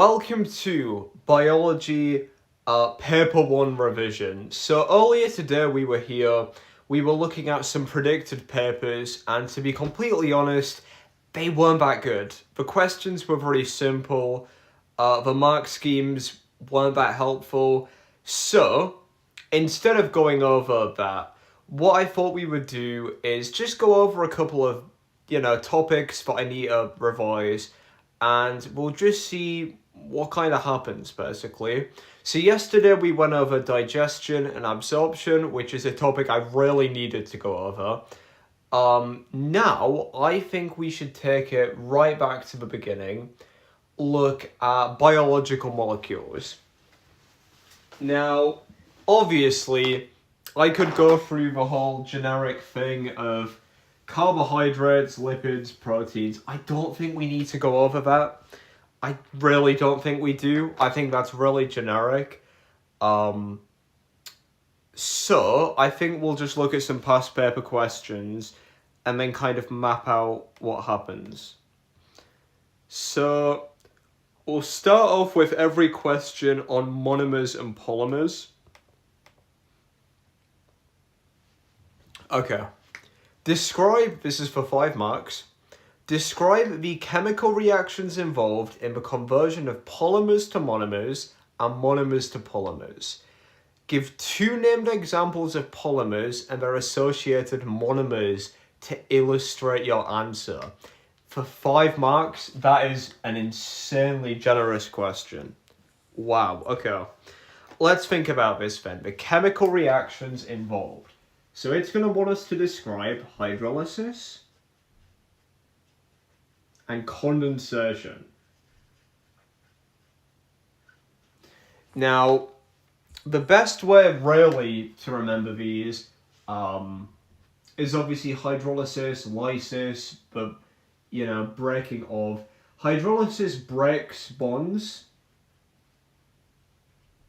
Welcome to Biology Paper 1 revision. So earlier today we were looking at some predicted papers, and to be completely honest, they weren't that good. The questions were very simple, the mark schemes weren't that helpful, so instead of going over that, what I thought we would do is just go over a couple of, topics that I need to revise, and we'll just see what kind of happens, basically. So yesterday we went over digestion and absorption, which is a topic I really needed to go over. Now, I think we should take it right back to the beginning, look at biological molecules. Now, obviously, I could go through the whole generic thing of carbohydrates, lipids, proteins. I don't think we need to go over that. I really don't think we do. I think that's really generic. So I think we'll just look at some past paper questions and then kind of map out what happens. So we'll start off with every question on monomers and polymers. Okay. This is for 5 marks. Describe the chemical reactions involved in the conversion of polymers to monomers and monomers to polymers. Give 2 named examples of polymers and their associated monomers to illustrate your answer. For 5 marks, that is an insanely generous question. Wow, okay. Let's think about this then. The chemical reactions involved. So it's going to want us to describe hydrolysis and condensation. Now, the best way really to remember these is obviously hydrolysis, lysis, but breaking of. Hydrolysis breaks bonds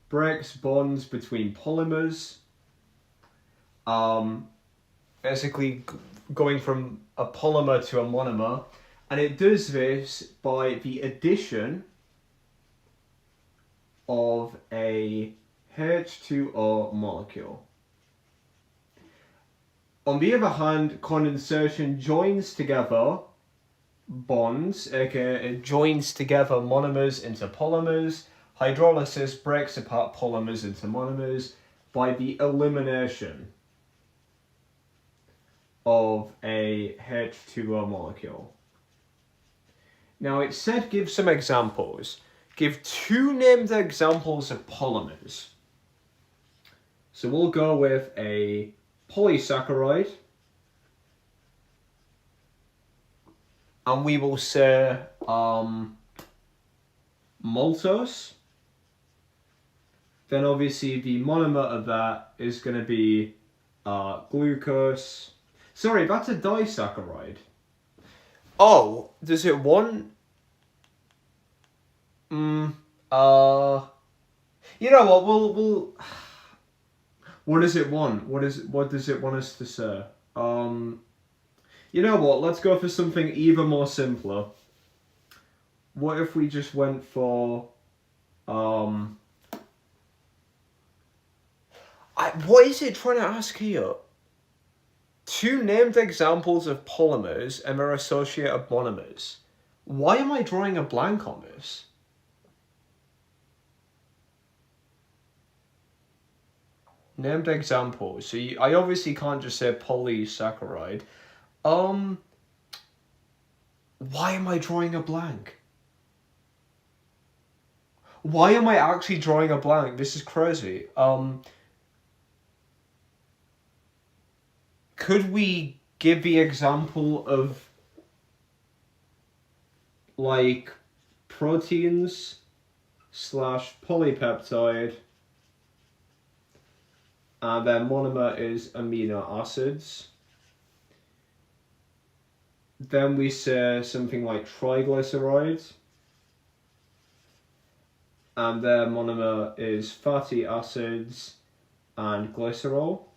between polymers, basically going from a polymer to a monomer, and it does this by the addition of a H2O molecule. On the other hand, condensation joins together bonds, aka it joins together monomers into polymers. Hydrolysis breaks apart polymers into monomers by the elimination of a H2O molecule. Now it said give some examples. Give 2 named examples of polymers. So we'll go with a polysaccharide, and we will say maltose. Then obviously the monomer of that is going to be glucose. Sorry, that's a disaccharide. Oh, does it want? You know what? We'll. What does it want? What does it want us to say? You know what? Let's go for something even more simpler. What if we just went for what is it trying to ask here? 2 named examples of polymers and their associated monomers. Why am I drawing a blank on this? Named examples. So I obviously can't just say polysaccharide. Why am I drawing a blank? Why am I actually drawing a blank? This is crazy. Could we give the example of like proteins / polypeptide, and their monomer is amino acids? Then we say something like triglycerides, and their monomer is fatty acids and glycerol.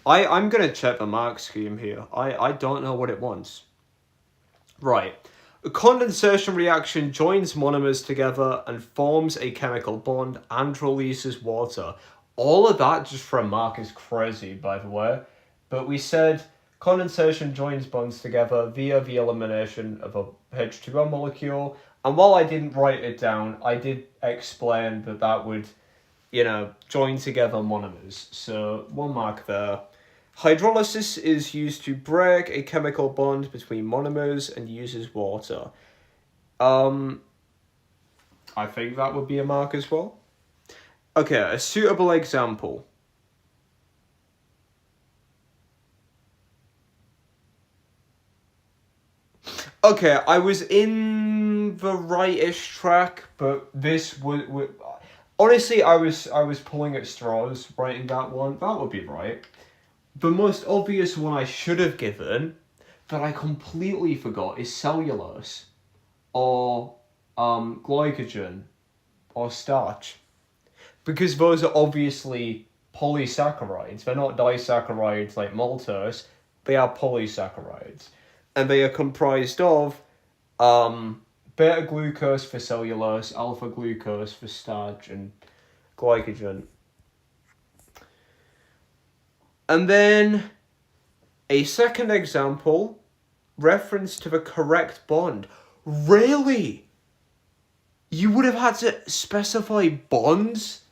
I'm going to check the mark scheme here. I don't know what it wants. Right. A condensation reaction joins monomers together and forms a chemical bond and releases water. All of that just for a mark is crazy, by the way. But we said condensation joins bonds together via the elimination of a H2O molecule. And while I didn't write it down, I did explain that that would, join together monomers. So 1 mark there. Hydrolysis is used to break a chemical bond between monomers and uses water. I think that would be a mark as well. Okay, a suitable example. Okay, I was in the right-ish track, but this would honestly, I was pulling at straws writing that one. That would be right. The most obvious one I should have given that I completely forgot is cellulose or glycogen or starch, because those are obviously polysaccharides. They're not disaccharides like maltose. They are polysaccharides, and they are comprised of beta glucose for cellulose, alpha glucose for starch, and glycogen. And then a second example, reference to the correct bond. Really? You would have had to specify bonds?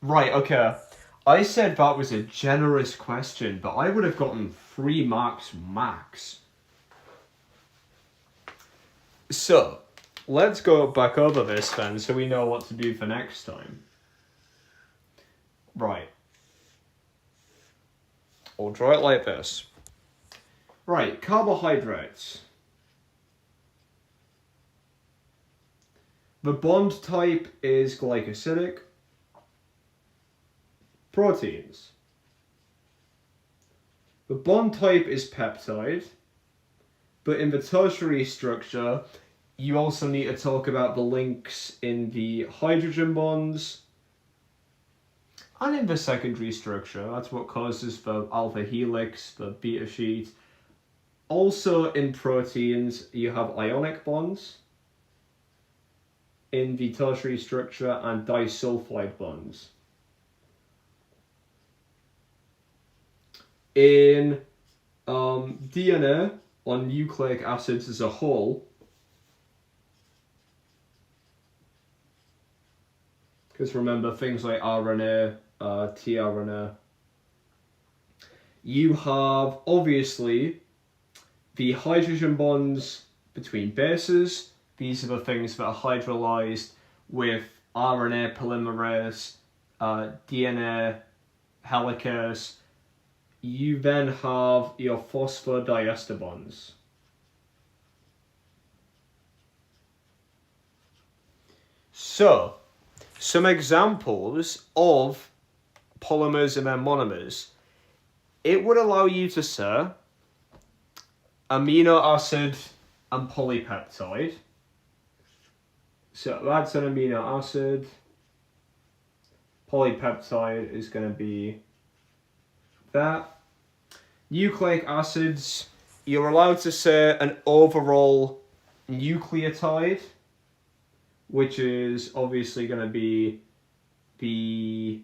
Right, okay. I said that was a generous question, but I would have gotten 3 marks max. So, let's go back over this then so we know what to do for next time. Right. I'll draw it like this. Right, carbohydrates. The bond type is glycosidic. Proteins. The bond type is peptide, but in the tertiary structure, you also need to talk about the links in the hydrogen bonds and in the secondary structure. That's what causes the alpha helix, the beta sheet. Also in proteins, you have ionic bonds in the tertiary structure and disulfide bonds. In DNA, or nucleic acids as a whole, because remember things like RNA, tRNA, you have obviously the hydrogen bonds between bases. These are the things that are hydrolyzed with RNA polymerase, DNA helicase. You then have your phosphodiester bonds. So, some examples of polymers and their monomers. It would allow you to say amino acid and polypeptide. So that's an amino acid. Polypeptide is going to be that. Nucleic acids, you're allowed to say an overall nucleotide, which is obviously going to be the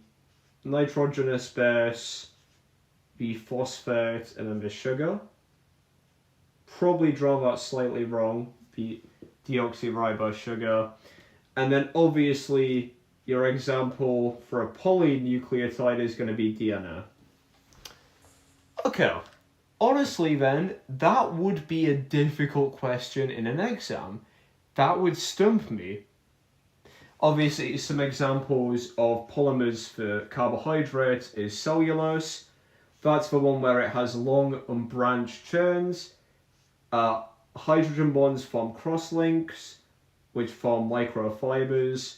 nitrogenous base, the phosphate, and then the sugar. Probably draw that slightly wrong, the deoxyribose sugar. And then obviously your example for a polynucleotide is going to be DNA. Okay, honestly then, that would be a difficult question in an exam. That would stump me. Obviously, some examples of polymers for carbohydrates is cellulose. That's the one where it has long unbranched chains. Hydrogen bonds form crosslinks, which form microfibers,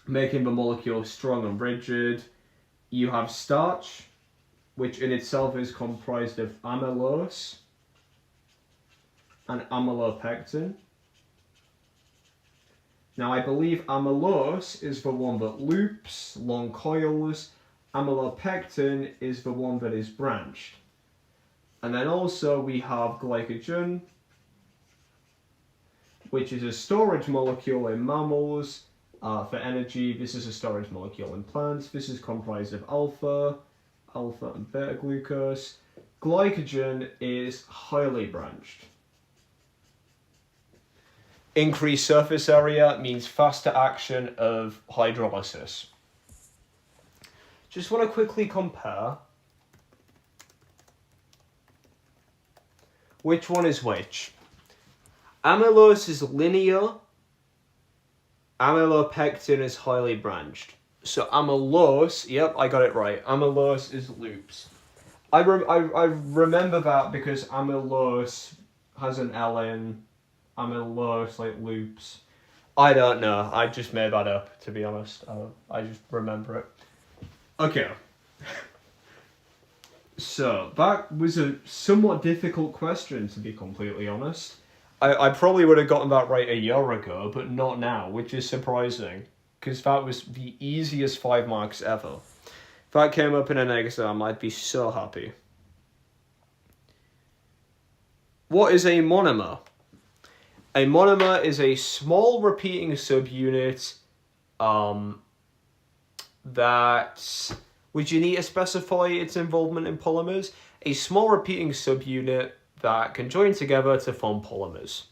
making the molecule strong and rigid. You have starch, which in itself is comprised of amylose and amylopectin. Now I believe amylose is the one that loops, long coils. Amylopectin is the one that is branched. And then also we have glycogen, which is a storage molecule in mammals for energy. This is a storage molecule in plants. This is comprised of alpha and beta glucose. Glycogen is highly branched. Increased surface area means faster action of hydrolysis. Just want to quickly compare which one is which. Amylose is linear. Amylopectin is highly branched. So amylose, yep, I got it right. Amylose is loops. I remember that because amylose has an L in. Amylose, like loops. I don't know. I just made that up, to be honest. I just remember it. Okay. So, that was a somewhat difficult question, to be completely honest. I probably would have gotten that right a year ago, but not now, which is surprising. Because that was the easiest 5 marks ever. If that came up in an exam, I'd be so happy. What is a monomer? A monomer is a small repeating subunit that... Would you need to specify its involvement in polymers? A small repeating subunit that can join together to form polymers.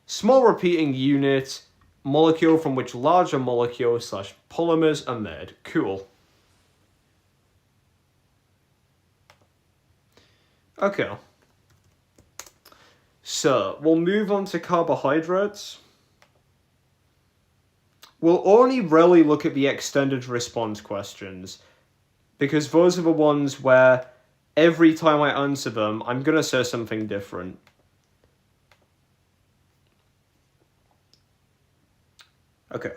Small repeating unit, molecule from which larger molecules / polymers are made. Cool. Okay. So, we'll move on to carbohydrates. We'll only really look at the extended response questions, because those are the ones where every time I answer them, I'm going to say something different. Okay.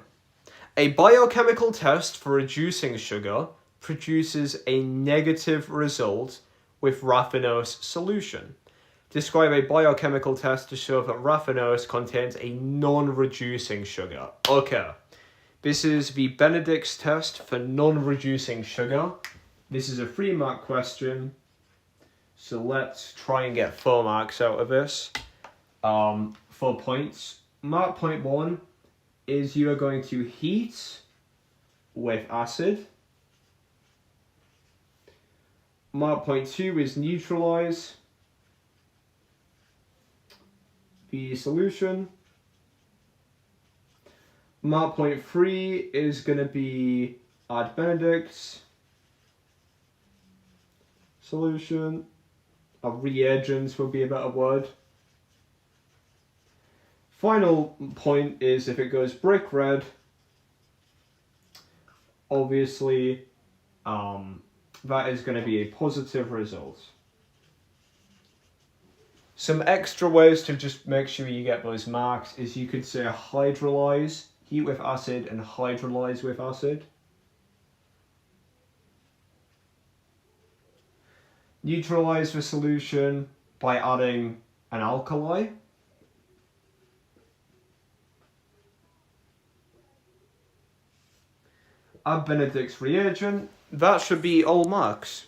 A biochemical test for reducing sugar produces a negative result with raffinose solution. Describe a biochemical test to show that raffinose contains a non-reducing sugar. Okay. This is the Benedict's test for non-reducing sugar. This is a 3-mark question. So let's try and get 4 marks out of this. 4 points. Mark point 1 is you are going to heat with acid. Mark point 2 is neutralize the solution. Mark point 3 is going to be add Benedict's solution. Reagents would be a better word. Final point is if it goes brick red, obviously that is going to be a positive result. Some extra ways to just make sure you get those marks is you could say hydrolyze, heat with acid, and hydrolyze with acid. Neutralize the solution by adding an alkali. Add Benedict's reagent. That should be all marks.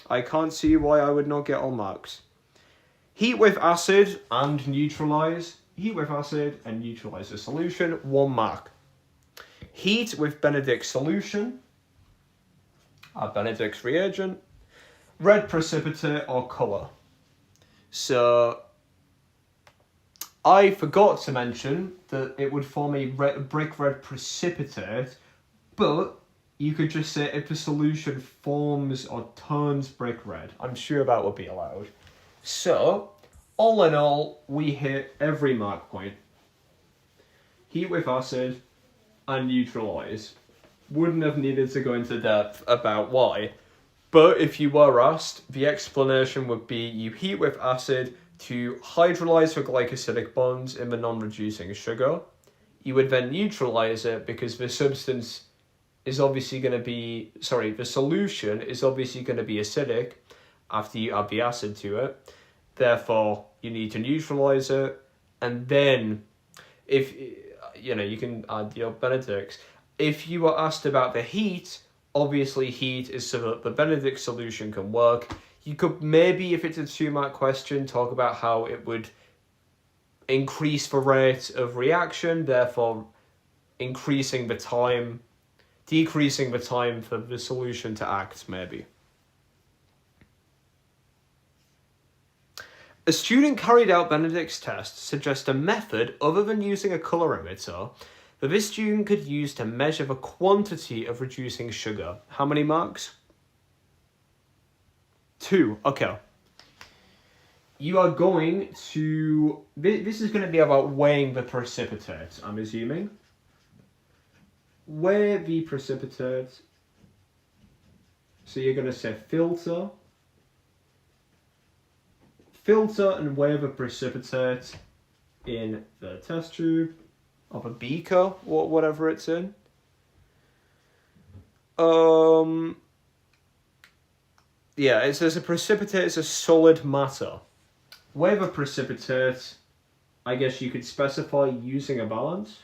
I can't see why I would not get all marks. Heat with acid and neutralize. Heat with acid and neutralize the solution. 1 mark. Heat with Benedict's solution. Add Benedict's reagent. Red precipitate or colour. So I forgot to mention that it would form a brick red precipitate, but you could just say if the solution forms or turns brick red. I'm sure that would be allowed. So, all in all, we hit every mark point. Heat with acid and neutralize. Wouldn't have needed to go into depth about why, but if you were asked, the explanation would be you heat with acid to hydrolyze the glycosidic bonds in the non-reducing sugar. You would then neutralize it because the substance is obviously going to be, the solution is obviously going to be acidic after you add the acid to it. Therefore, you need to neutralize it. And then, if, you can add your Benedict's. If you were asked about the heat, obviously heat is so that the Benedict solution can work. You could maybe, if it's a 2-mark question, talk about how it would increase the rate of reaction, therefore decreasing the time for the solution to act, maybe. A student carried out Benedict's test to suggest a method other than using a colorimeter that this student could use to measure the quantity of reducing sugar. How many marks? 2. Okay. You are going to... This is going to be about weighing the precipitate, I'm assuming. Weigh the precipitate. So you're going to say filter. Filter and weigh the precipitate in the test tube of a beaker or whatever it's in. Yeah, it says a precipitate is a solid matter. Weigh the precipitate, I guess you could specify using a balance.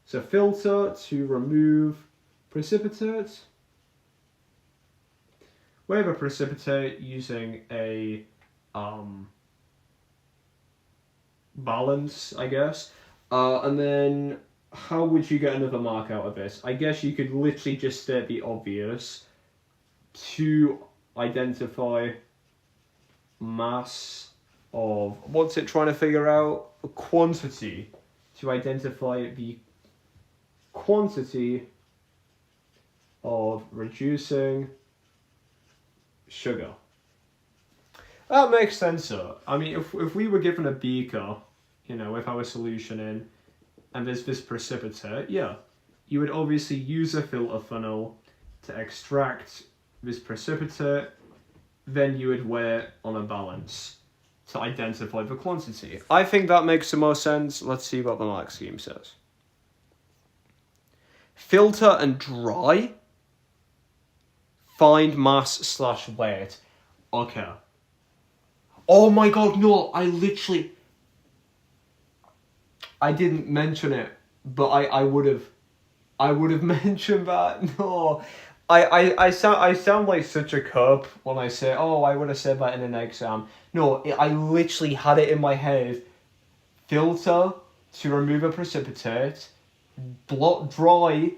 So filter to remove precipitate. Weigh the precipitate using a balance, I guess. And then how would you get another mark out of this? I guess you could literally just state the obvious to identify mass of... What's it trying to figure out? A quantity. To identify the quantity of reducing sugar. That makes sense, sir. I mean, if we were given a beaker, you know, with our solution in, and there's this precipitate, yeah, you would obviously use a filter funnel to extract this precipitate, then you would weigh it on a balance to identify the quantity. I think that makes the most sense. Let's see what the mark scheme says. Filter and dry. Find mass / weight. Okay. Oh my god, no, I didn't mention it, but I would have mentioned that. No. I sound like such a cub when I say, oh, I would have said that in an exam. No, I literally had it in my head. Filter to remove a precipitate, dry,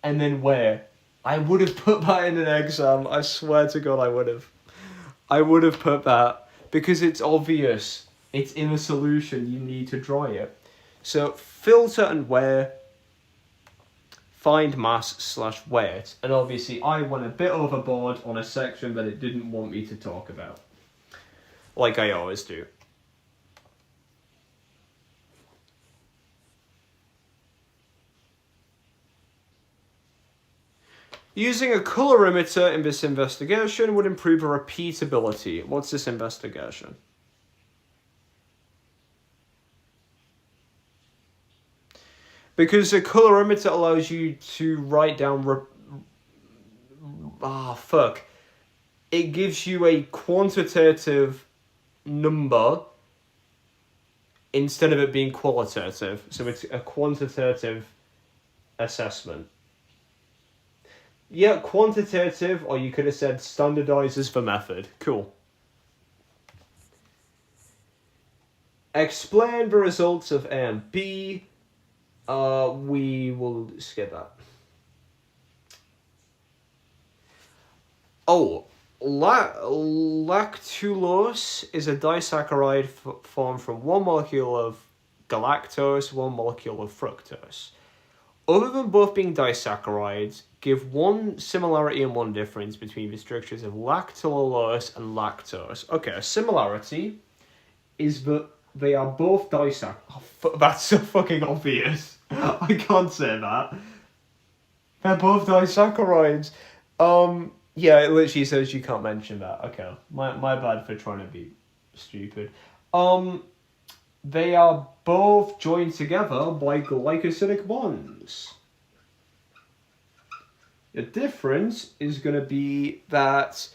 and then weigh. I would have put that in an exam. I swear to God, I would have. I would have put that because it's obvious. It's in a solution. You need to dry it. So filter and weigh. Find mass / weight. And obviously I went a bit overboard on a section that it didn't want me to talk about. Like I always do. Using a colorimeter in this investigation would improve the repeatability. What's this investigation? Because a colorimeter allows you to write down... It gives you a quantitative number instead of it being qualitative. So it's a quantitative assessment. Yeah, quantitative, or you could have said standardizes the method. Cool. Explain the results of A and B. We will skip that. Oh, lactulose is a disaccharide formed from 1 molecule of galactose, 1 molecule of fructose. Other than both being disaccharides, give one similarity and one difference between the structures of lactulose and lactose. Okay, a similarity is that they are both disaccharides. Oh, that's so fucking obvious. I can't say that. They're both disaccharides. Yeah, it literally says you can't mention that. Okay, my bad for trying to be stupid. They are both joined together by glycosidic bonds. The difference is going to be that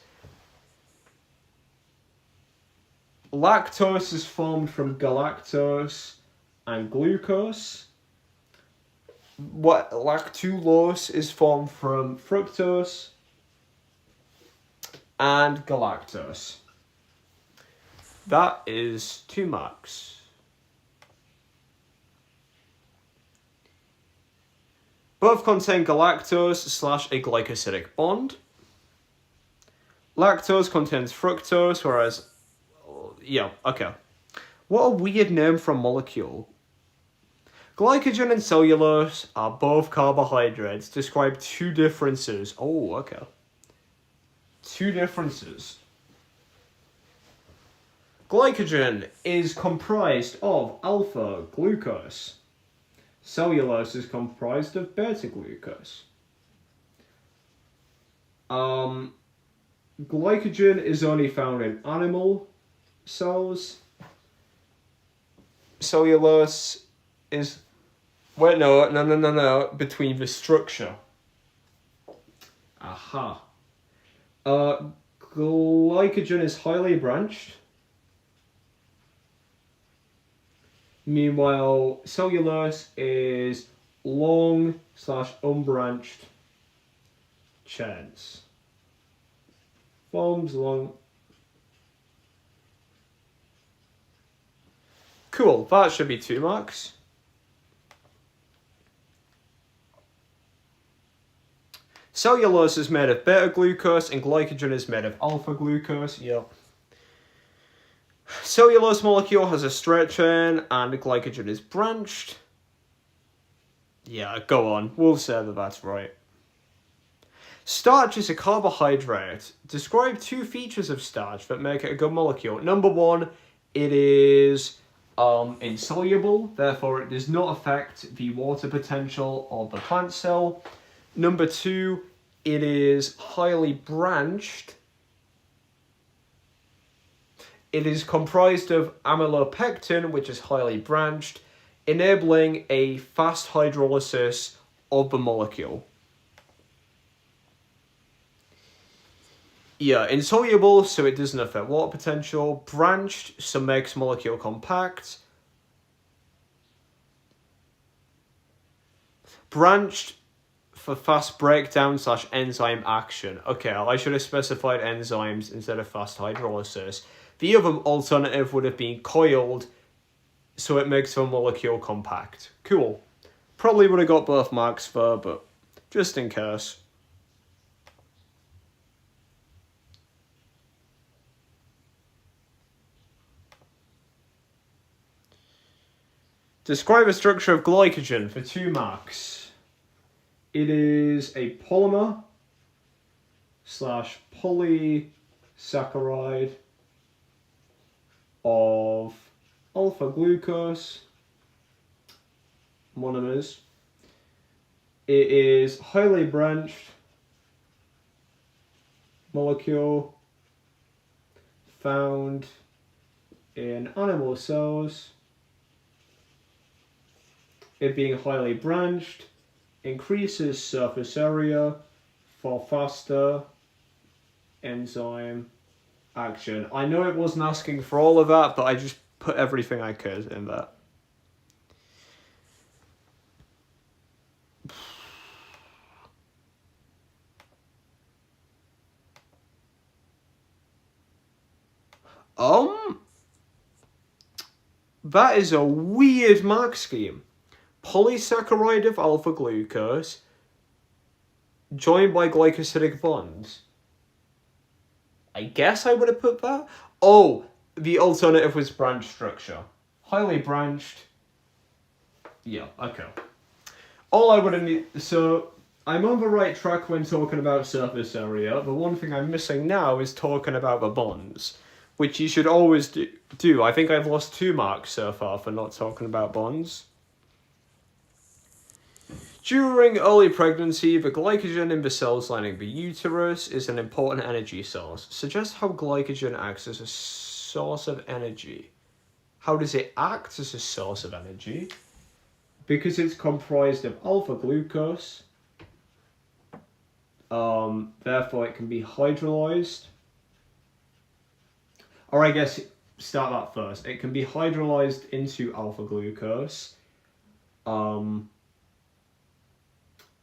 lactose is formed from galactose and glucose. What lactulose is formed from fructose and galactose. That is 2 marks. Both contain galactose / a glycosidic bond. Lactose contains fructose, whereas... yeah, okay. What a weird name for a molecule. Glycogen and cellulose are both carbohydrates. Describe 2 differences. Oh, okay. 2 differences. Glycogen is comprised of alpha glucose. Cellulose is comprised of beta glucose. Glycogen is only found in animal cells. Cellulose is... wait, no. Between the structure. Aha. Glycogen is highly branched. Meanwhile, cellulose is long / unbranched chains. Forms long. Cool, that should be 2 marks. Cellulose is made of beta glucose and glycogen is made of alpha glucose. Yep. Cellulose molecule has a straight chain and glycogen is branched. Yeah, go on. We'll say that that's right. Starch is a carbohydrate. Describe 2 features of starch that make it a good molecule. Number 1, it is insoluble, therefore it does not affect the water potential of the plant cell. Number 2, it is highly branched. It is comprised of amylopectin, which is highly branched, enabling a fast hydrolysis of the molecule. Yeah, insoluble, so it doesn't affect water potential. Branched, so makes molecule compact. Branched for fast breakdown / enzyme action. Okay, I should have specified enzymes instead of fast hydrolysis. The other alternative would have been coiled, so it makes the molecule compact. Cool. Probably would have got both marks there, but just in case. Describe a structure of glycogen for 2 marks. It is a polymer / polysaccharide of alpha glucose monomers. It is highly branched molecule found in animal cells. It being highly branched increases surface area for faster enzyme action. I know it wasn't asking for all of that, but I just put everything I could in that. That is a weird mark scheme. Polysaccharide of alpha glucose joined by glycosidic bonds. I guess I would have put that. Oh, the alternative was branch structure. Highly branched. Yeah, okay. All I would have needed... So, I'm on the right track when talking about surface area. The one thing I'm missing now is talking about the bonds, which you should always do. I think I've lost 2 marks so far for not talking about bonds. During early pregnancy, the glycogen in the cells lining the uterus is an important energy source. Suggest how glycogen acts as a source of energy. How does it act as a source of energy? Because it's comprised of alpha glucose, therefore it can be hydrolyzed. Or I guess, start that first. It can be hydrolyzed into alpha glucose,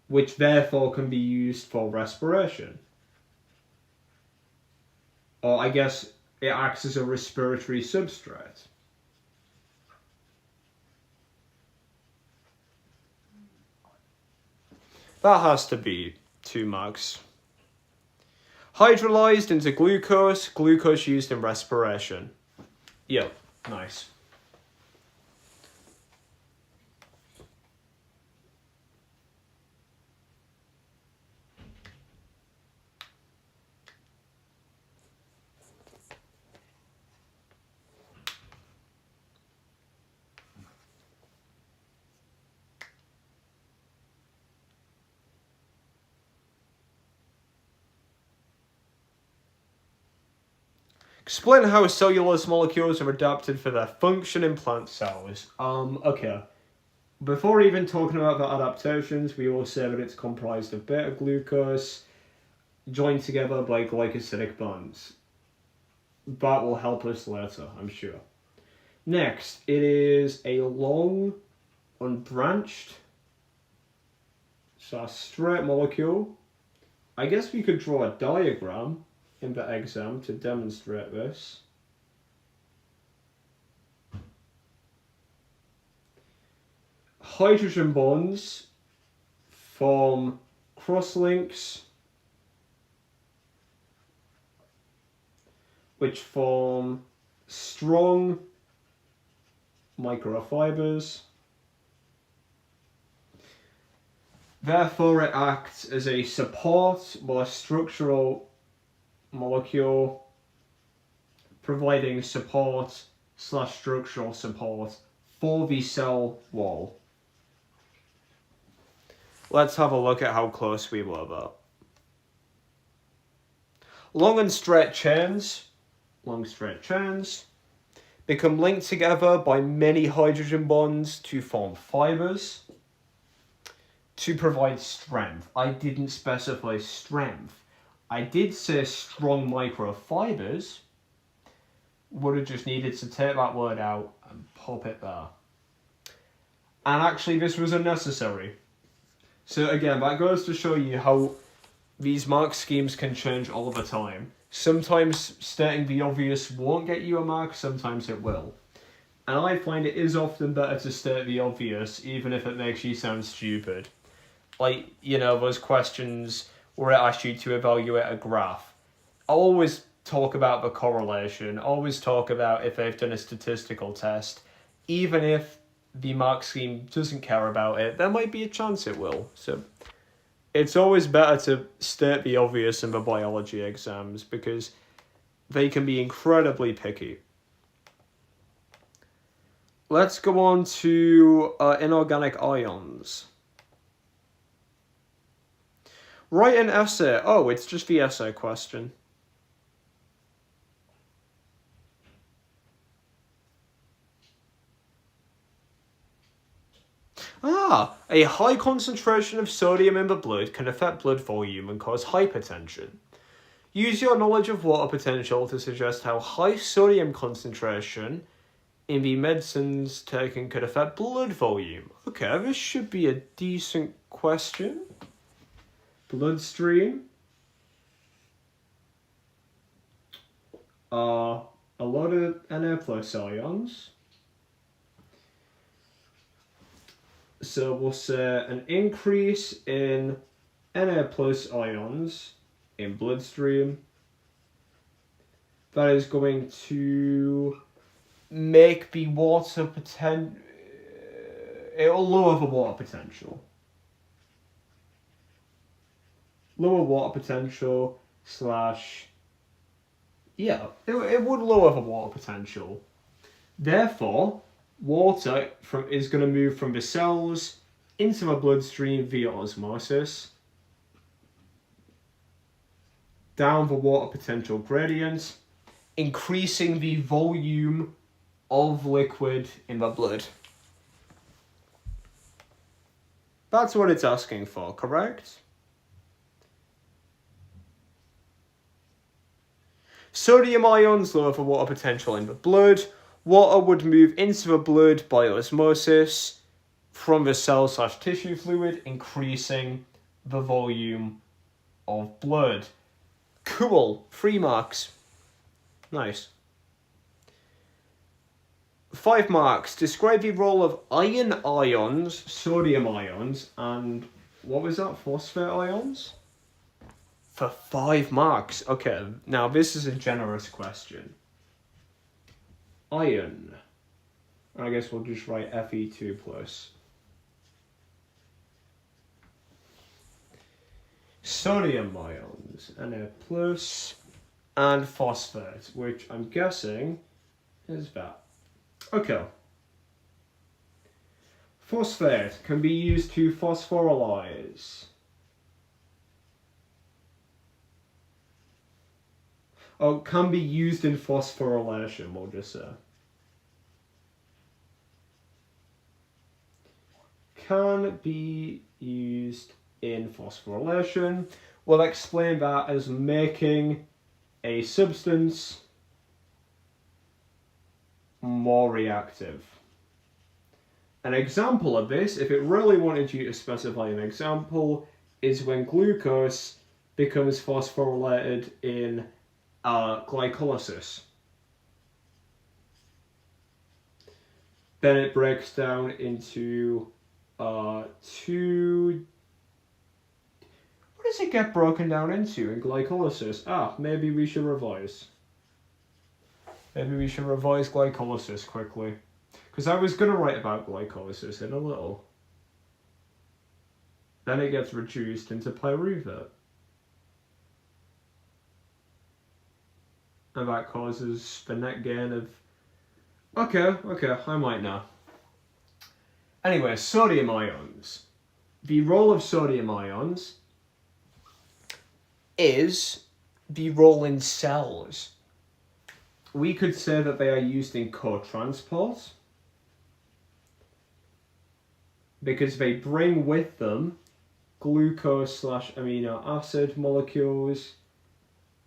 which therefore can be used for respiration. Or I guess it acts as a respiratory substrate. That has to be 2 marks. Hydrolyzed into glucose, glucose used in respiration. Yep, nice. Explain how cellulose molecules are adapted for their function in plant cells. Okay. Before even talking about the adaptations, we will say that it's comprised of beta-glucose joined together by glycosidic bonds. That will help us later, I'm sure. Next, it is a long, unbranched, so a straight molecule. I guess we could draw a diagram in the exam to demonstrate this. Hydrogen bonds form crosslinks, which form strong microfibers. Therefore, it acts as a support or a structural molecule, providing support/structural support for the cell wall. Let's have a look at how close we were there. Long straight chains become linked together by many hydrogen bonds to form fibers to provide strength. I didn't specify strength. I did say strong microfibers. Would have just needed to take that word out and pop it there. And actually this was unnecessary. So again, that goes to show you how these mark schemes can change all the time. Sometimes stating the obvious won't get you a mark, sometimes it will. And I find it is often better to state the obvious, even if it makes you sound stupid. Like, you know, those questions where it asks you to evaluate a graph. I'll always talk about the correlation, always talk about if they've done a statistical test. Even if the mark scheme doesn't care about it, there might be a chance it will. So it's always better to state the obvious in the biology exams because they can be incredibly picky. Let's go on to inorganic ions. Write an essay. Oh, it's just the essay question. A high concentration of sodium in the blood can affect blood volume and cause hypertension. Use your knowledge of water potential to suggest how high sodium concentration in the medicines taken could affect blood volume. Okay, this should be a decent question. Bloodstream. A lot of Na+ ions. So we'll say an increase in Na+ ions in bloodstream. That is going to make the water potential. It'll lower the water potential. Lower water potential slash. Yeah, it would lower the water potential. Therefore, water is going to move from the cells into the bloodstream via osmosis, down the water potential gradient, increasing the volume of liquid in the blood. That's what it's asking for, correct? Sodium ions lower the water potential in the blood. Water would move into the blood by osmosis from the cell/tissue fluid, increasing the volume of blood. Cool. 3 marks. Nice. 5 marks. Describe the role of iron ions, sodium ions, and what was that? Phosphate ions? For 5 marks. Okay, now this is a generous question. Iron. I guess we'll just write Fe2 plus. Sodium ions, Na plus, and phosphate, which I'm guessing is that. Okay. Phosphate can be used to phosphorylize. Oh, can be used in phosphorylation, we'll just say. Can be used in phosphorylation. We'll explain that as making a substance more reactive. An example of this, if it really wanted you to specify an example, is when glucose becomes phosphorylated in glycolysis. Then it breaks down into two... What does it get broken down into in glycolysis? Maybe we should revise. Maybe we should revise glycolysis quickly. Because I was going to write about glycolysis in a little. Then it gets reduced into pyruvate. And that causes the net gain of... Okay, I might know. Anyway, sodium ions. The role of sodium ions is the role in cells. We could say that they are used in co-transport because they bring with them glucose/amino acid molecules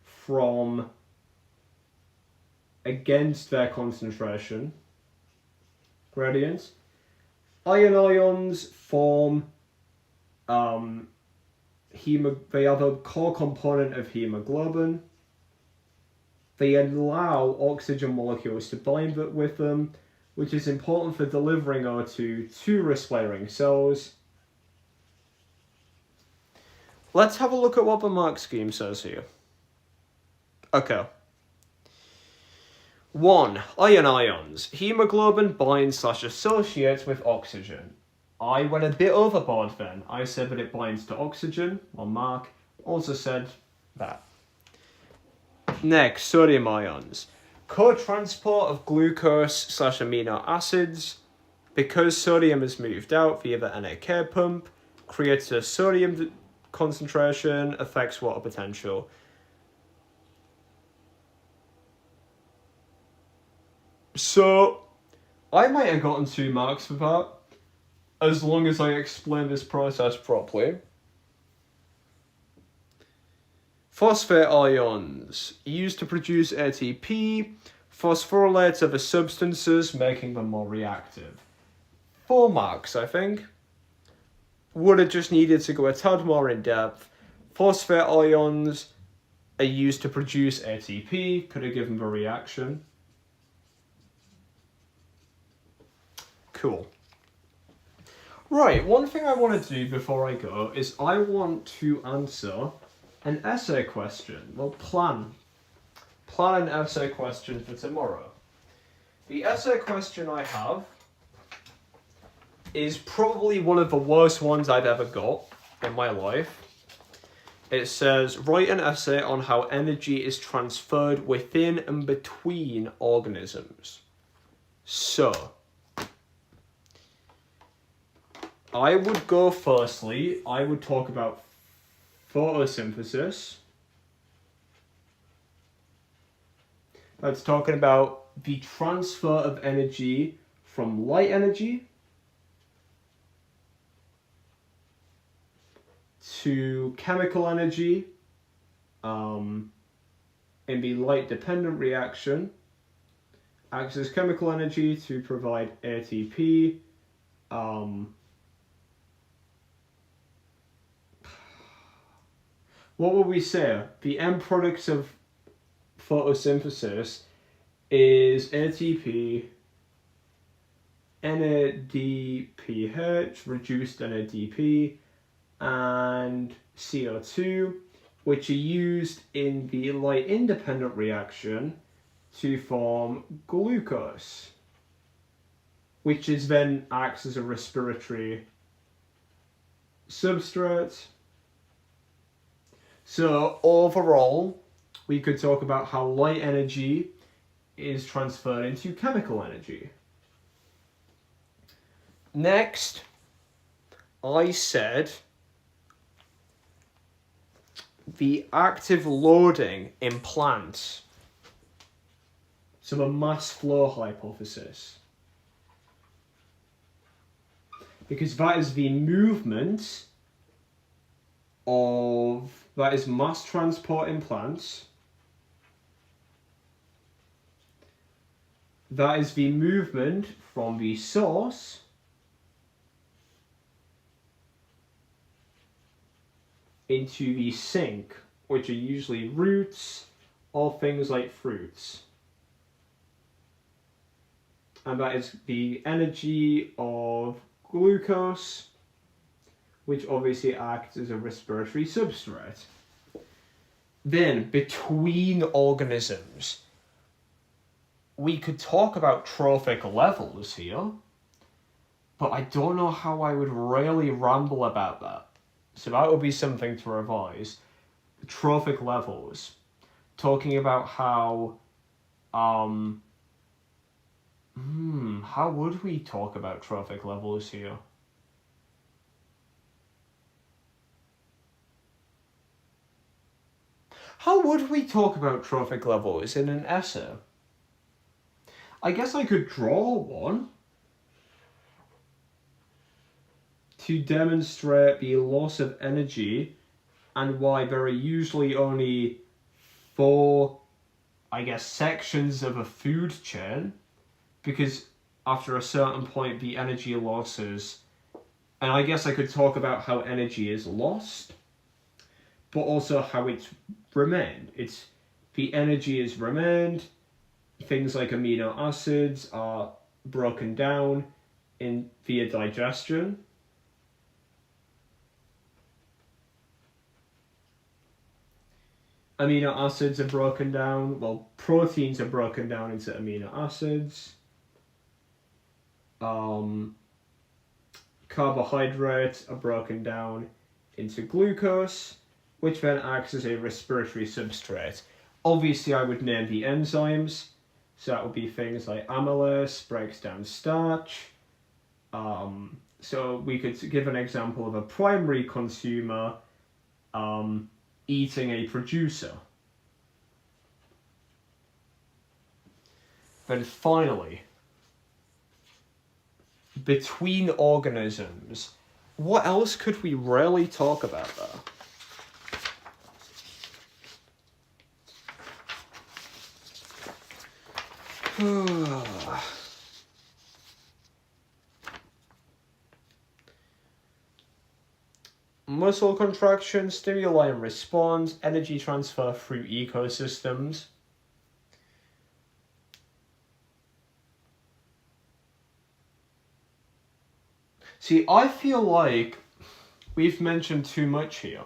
from against their concentration gradients. Iron ions form they have a core component of hemoglobin. They allow oxygen molecules to bind with them, which is important for delivering O2 to respiring cells. Let's have a look at what the mark scheme says here. Okay. 1. Iron ions. Hemoglobin binds/associates with oxygen. I went a bit overboard then. I said that it binds to oxygen. Well, Mark also said that. Next, sodium ions. Co-transport of glucose/amino acids. Because sodium is moved out via the NAK pump, creates a sodium concentration, affects water potential. So, I might have gotten 2 marks for that, as long as I explain this process properly. Phosphate ions, used to produce ATP, phosphorylate other substances, making them more reactive. 4 marks, I think. Would have just needed to go a tad more in depth. Phosphate ions are used to produce ATP, could have given the reaction. Cool. Right, one thing I want to do before I go is I want to answer an essay question. Well, plan an essay question for tomorrow. The essay question I have is probably one of the worst ones I've ever got in my life. It says, write an essay on how energy is transferred within and between organisms. So, I would go firstly, I would talk about photosynthesis. That's talking about the transfer of energy from light energy to chemical energy in the light-dependent reaction. Acts as chemical energy to provide ATP. What would we say? The end products of photosynthesis is ATP, NADPH, reduced NADP, and CO2, which are used in the light-independent reaction to form glucose, which is then acts as a respiratory substrate. So overall, we could talk about how light energy is transferred into chemical energy. Next, I said the active loading in plants. So a mass flow hypothesis. Because that is the movement of, that is mass transport in plants. That is the movement from the source into the sink, which are usually roots or things like fruits. And that is the energy of glucose, which obviously acts as a respiratory substrate. Then, between organisms, we could talk about trophic levels here, but I don't know how I would really ramble about that. So that would be something to revise. Trophic levels. Talking about how would we talk about trophic levels here? How would we talk about trophic levels in an essay? I guess I could draw one to demonstrate the loss of energy and why there are usually only 4, I guess, sections of a food chain, because after a certain point the energy losses, and I guess I could talk about how energy is lost, but also how it's remained. It's the energy is remained. Things like amino acids are broken down via digestion. Amino acids are broken down, well, proteins are broken down into amino acids. Carbohydrates are broken down into glucose, which then acts as a respiratory substrate. Obviously, I would name the enzymes. So that would be things like amylase, breaks down starch. So we could give an example of a primary consumer eating a producer. Then finally, between organisms, what else could we really talk about there? Muscle contraction, stimuli and response, energy transfer through ecosystems. See, I feel like we've mentioned too much here.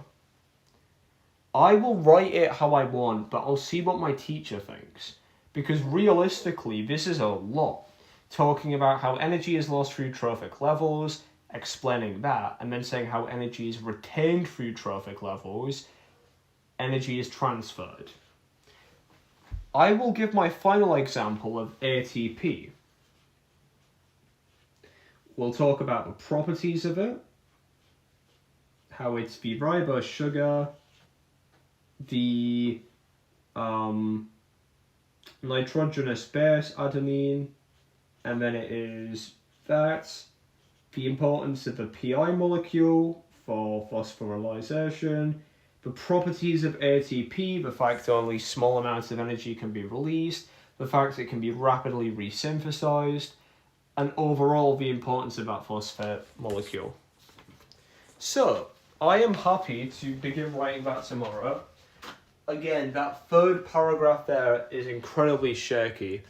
I will write it how I want, but I'll see what my teacher thinks. Because realistically, this is a lot. Talking about how energy is lost through trophic levels, explaining that, and then saying how energy is retained through trophic levels, energy is transferred. I will give my final example of ATP. We'll talk about the properties of it, how it's the ribose sugar, the nitrogenous base, adenine, and then it is that, the importance of the pi molecule for phosphorylation, the properties of ATP, the fact that only small amounts of energy can be released, the fact it can be rapidly resynthesized, and overall the importance of that phosphate molecule. So, I am happy to begin writing that tomorrow. Again, that third paragraph there is incredibly shaky.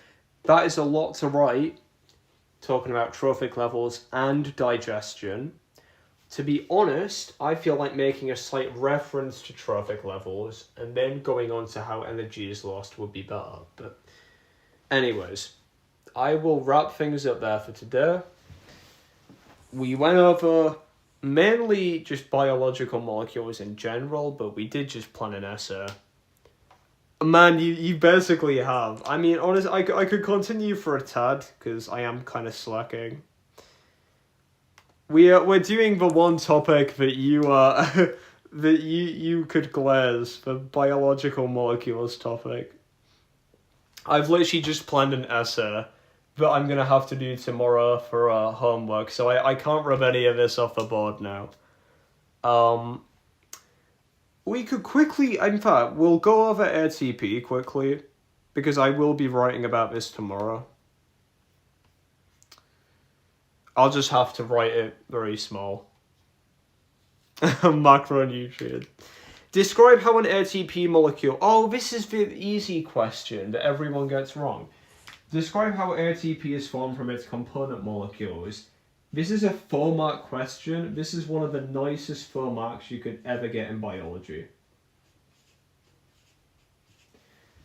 That is a lot to write, talking about trophic levels and digestion. To be honest, I feel like making a slight reference to trophic levels and then going on to how energy is lost would be better. But anyways, I will wrap things up there for today. We went over mainly just biological molecules in general, but we did just plan an essay. Man, you basically have. I mean, honestly, I could continue for a tad, because I am kind of slacking. We're doing the one topic that you that you could glaze, the biological molecules topic. I've literally just planned an essay that I'm gonna have to do tomorrow for homework, so I can't rub any of this off the board now. We could quickly, in fact, we'll go over ATP quickly, because I will be writing about this tomorrow. I'll just have to write it very small. Macronutrient. Describe how an ATP molecule... Oh, this is the easy question that everyone gets wrong. Describe how ATP is formed from its component molecules. This is a 4-mark question. This is one of the nicest 4 marks you could ever get in biology.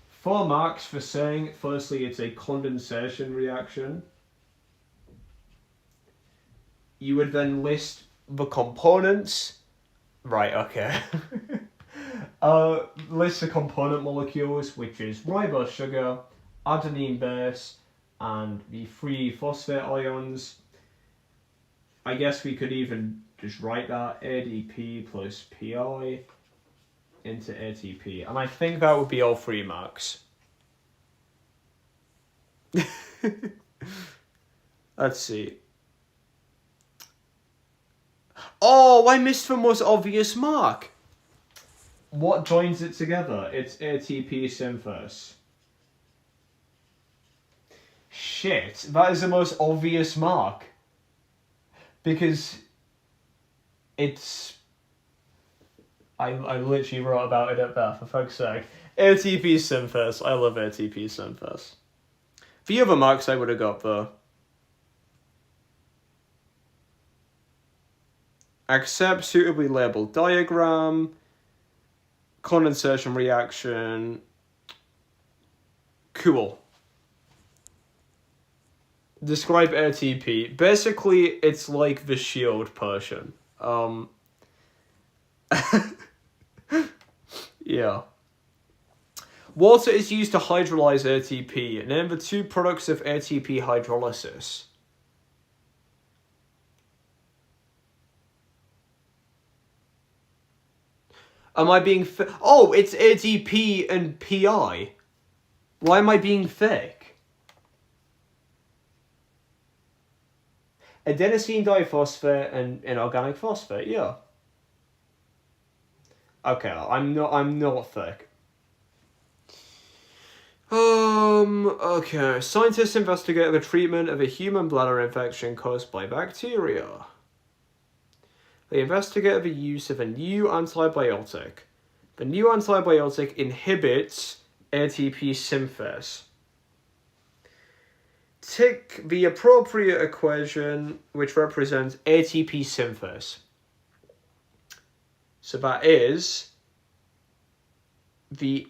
4 marks for saying, firstly, it's a condensation reaction. You would then list the components. Right, okay. List the component molecules, which is ribose sugar, adenine base, and the 3 phosphate ions. I guess we could even just write that ADP plus PI into ATP. And I think that would be all 3 marks. Let's see. Oh, I missed the most obvious mark. What joins it together? It's ATP synthase. Shit, that is the most obvious mark. Because it's... I literally wrote about it up there, for fuck's sake. ATP synthase. I love ATP synthase. The other marks I would have got, though. Accept suitably labeled diagram, condensation reaction. Cool. Describe ATP. Basically, it's like the shield potion. Yeah. Water is used to hydrolyze ATP. Name the 2 products of ATP hydrolysis. Am I being... Oh, it's ADP and PI. Why am I being fake? Adenosine diphosphate and inorganic phosphate, yeah. Okay, I'm not fake. Okay. Scientists investigate the treatment of a human bladder infection caused by bacteria. They investigated the use of a new antibiotic. The new antibiotic inhibits ATP synthase. Tick the appropriate equation which represents ATP synthase. So that is the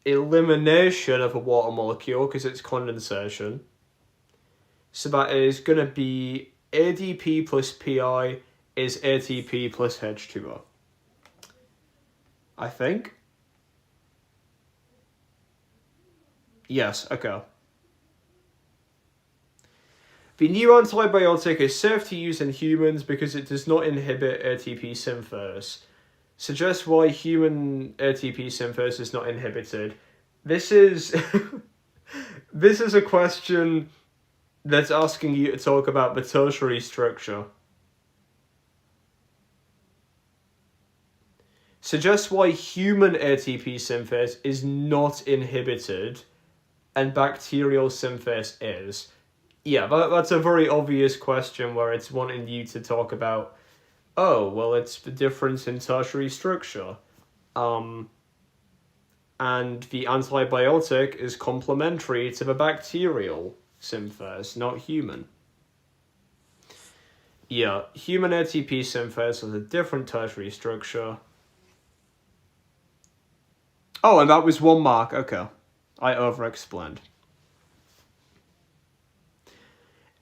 elimination of a water molecule because it's condensation. So that is going to be ADP plus PI is ATP plus H2O. I think. Yes, okay. The new antibiotic is safe to use in humans because it does not inhibit ATP synthase. Suggest why human ATP synthase is not inhibited. This is this is a question that's asking you to talk about the tertiary structure. Suggest why human ATP synthase is not inhibited and bacterial synthase is. Yeah, that's a very obvious question where it's wanting you to talk about, oh, well, it's the difference in tertiary structure. and the antibiotic is complementary to the bacterial synthase, not human. Yeah, human ATP synthase has a different tertiary structure. Oh, and that was 1 mark. Okay. I over-explained.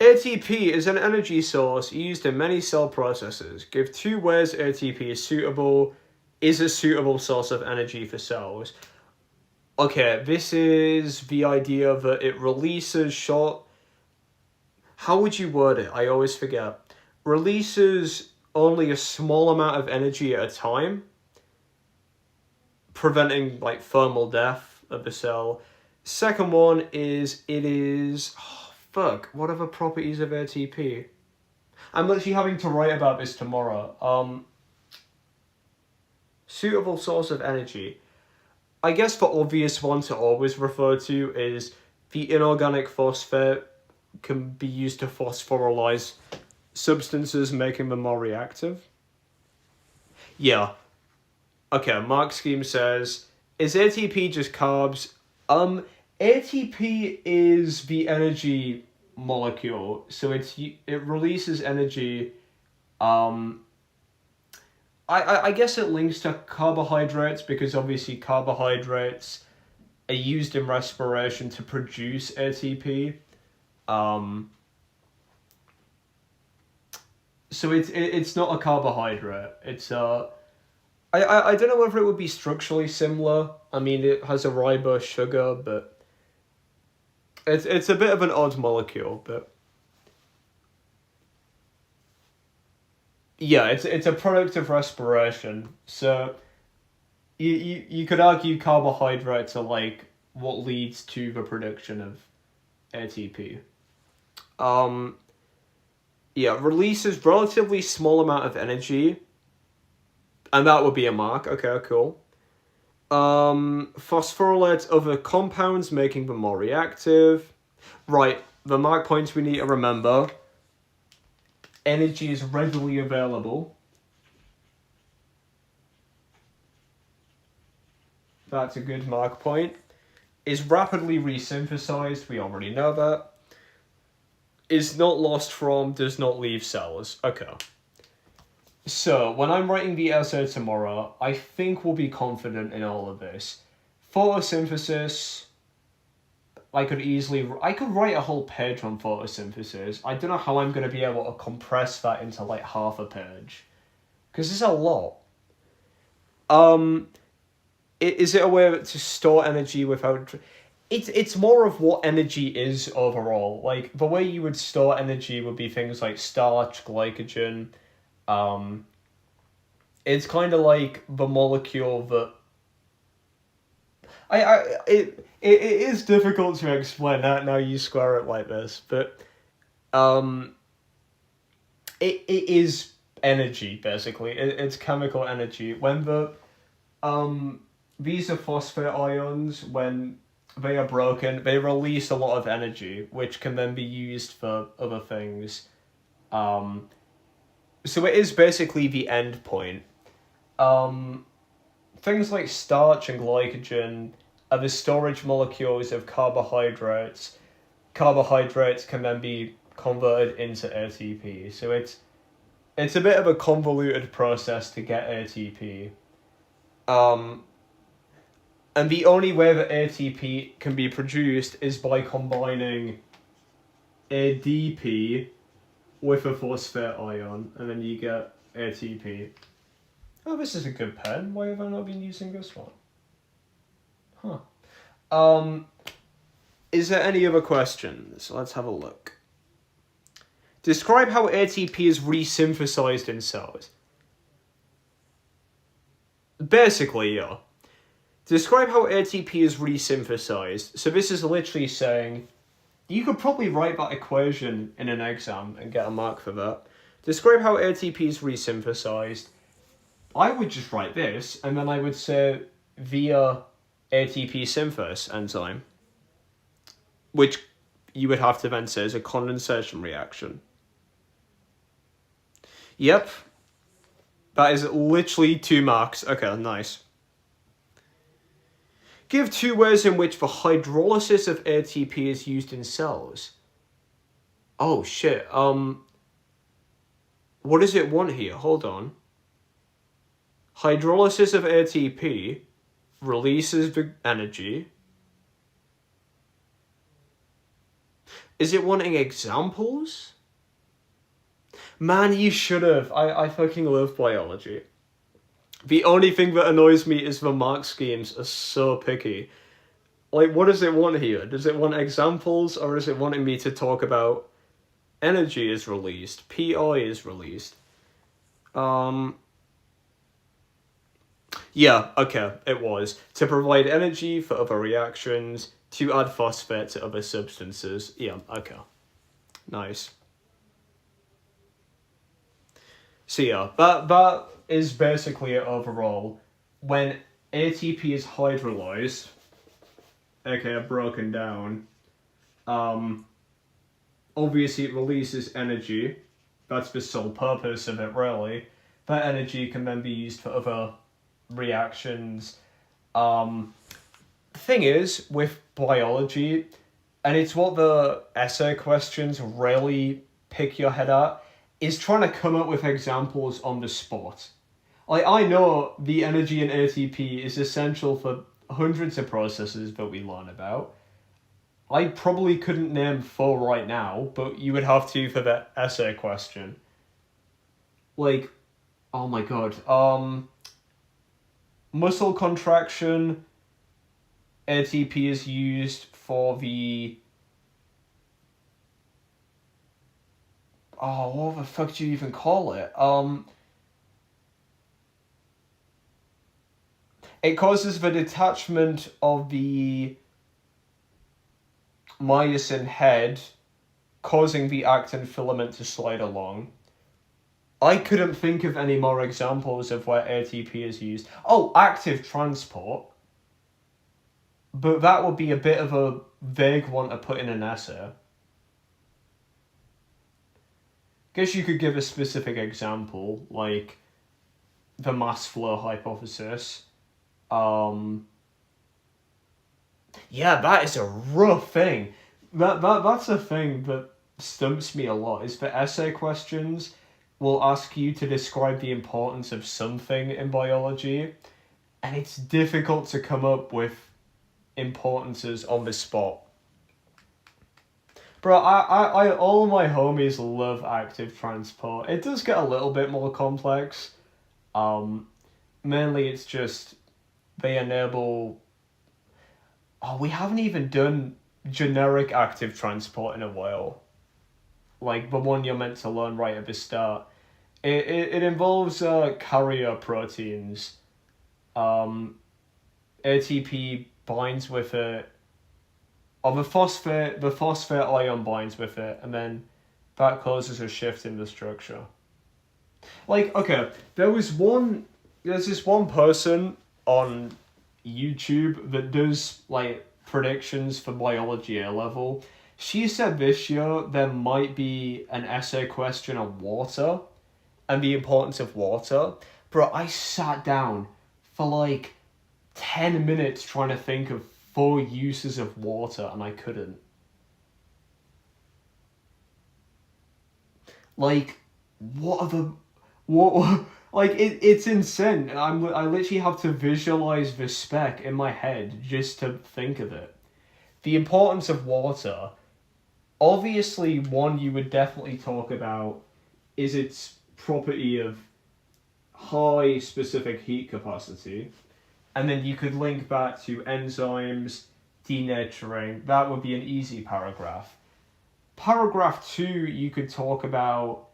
ATP is an energy source used in many cell processes. Give 2 ways ATP is a suitable source of energy for cells. Okay, this is the idea that it releases short... How would you word it? I always forget. Releases only a small amount of energy at a time, preventing like thermal death of the cell. Second one is what are the properties of ATP? I'm literally having to write about this tomorrow. Suitable source of energy. I guess the obvious one to always refer to is the inorganic phosphate can be used to phosphorylize substances, making them more reactive. Yeah. Okay, Mark Scheme says, is ATP just carbs? ATP is the energy molecule, so it releases energy. I guess it links to carbohydrates because obviously carbohydrates are used in respiration to produce ATP. So it's not a carbohydrate. It's I don't know whether it would be structurally similar. I mean, it has a ribose sugar, but it's a bit of an odd molecule, but yeah, it's a product of respiration. So you could argue carbohydrates are like what leads to the production of ATP. Yeah, releases relatively small amount of energy, and that would be a mark. Okay, cool. Phosphorylates other compounds, making them more reactive. Right, the mark points we need to remember. Energy is readily available. That's a good mark point. Is rapidly resynthesized, we already know that. Is not lost from, does not leave cells. Okay. So, when I'm writing the essay tomorrow, I think we'll be confident in all of this. Photosynthesis, I could write a whole page on photosynthesis. I don't know how I'm going to be able to compress that into like half a page. Because it's a lot. Is it a way to store energy without... It's more of what energy is overall. Like, the way you would store energy would be things like starch, glycogen. It's kind of like the molecule that... It is difficult to explain that now you square it like this, but it is energy, basically. It's chemical energy. When these are phosphate ions, when they are broken, they release a lot of energy, which can then be used for other things. So it is basically the end point. Things like starch and glycogen are the storage molecules of carbohydrates. Carbohydrates can then be converted into ATP. So it's a bit of a convoluted process to get ATP. And the only way that ATP can be produced is by combining ADP with a phosphate ion, and then you get ATP. Oh, this is a good pen. Why have I not been using this one? Huh. Is there any other questions? Let's have a look. Describe how ATP is resynthesized in cells. Basically, yeah. Describe how ATP is resynthesized. So this is literally saying, you could probably write that equation in an exam and get a mark for that. Describe how ATP is resynthesized. I would just write this, and then I would say via ATP synthase enzyme, which you would have to then say is a condensation reaction. Yep. That is literally 2 marks. Okay, nice. Give 2 ways in which the hydrolysis of ATP is used in cells. Oh shit, what does it want here? Hold on. Hydrolysis of ATP releases the energy. Is it wanting examples? Man, you should have. I fucking love biology. The only thing that annoys me is the mark schemes are so picky. Like, what does it want here? Does it want examples, or is it wanting me to talk about energy is released, PI is released? Yeah, okay, it was. To provide energy for other reactions, to add phosphate to other substances. Yeah, okay. Nice. So yeah, that is basically it overall. When ATP is hydrolyzed, aka broken down, obviously it releases energy. That's the sole purpose of it, really. That energy can then be used for other reactions. The thing is, with biology, and it's what the essay questions really pick your head at, is trying to come up with examples on the spot. Like, I know the energy in ATP is essential for hundreds of processes that we learn about. I probably couldn't name 4 right now, but you would have to for the essay question. Like, oh my god, muscle contraction, ATP is used for the... Oh, what the fuck do you even call it? It causes the detachment of the myosin head, causing the actin filament to slide along. I couldn't think of any more examples of where ATP is used. Oh, active transport. But that would be a bit of a vague one to put in an essay. Guess you could give a specific example, like the mass flow hypothesis. Yeah, that is a rough thing. That's a thing that stumps me a lot, is the essay questions will ask you to describe the importance of something in biology, and it's difficult to come up with importances on the spot. Bro, I all my homies love active transport. It does get a little bit more complex. Mainly it's just they enable... Oh, we haven't even done generic active transport in a while. Like the one you're meant to learn right at the start. It involves carrier proteins. ATP binds with it. Or the phosphate ion binds with it, and then that causes a shift in the structure. Like, okay, there's this one person on YouTube that does like predictions for biology A level. She said this year there might be an essay question on water and the importance of water. Bro, I sat down for like 10 minutes trying to think of 4 uses of water, and I couldn't. Like, what are the... What... Like, it's insane. I literally have to visualize the spec in my head just to think of it. The importance of water... Obviously, one you would definitely talk about is its property of high specific heat capacity. And then you could link back to enzymes, denaturing. That would be an easy paragraph. Paragraph 2, you could talk about...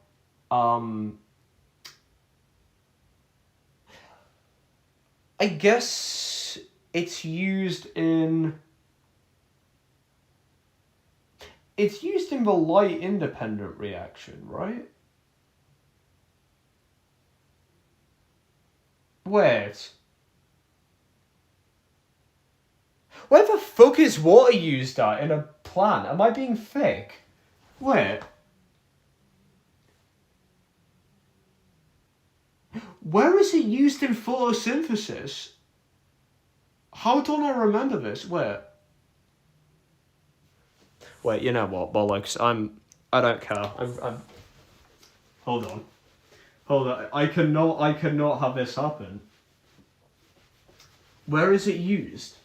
I guess it's used in... It's used in the light-independent reaction, right? Wait. Where the fuck is water used at in a plant? Am I being thick? Wait. Where is it used in photosynthesis? How don't I remember this? Wait, you know what, bollocks. I don't care. I'm. Hold on. Hold on. I cannot have this happen. Where is it used?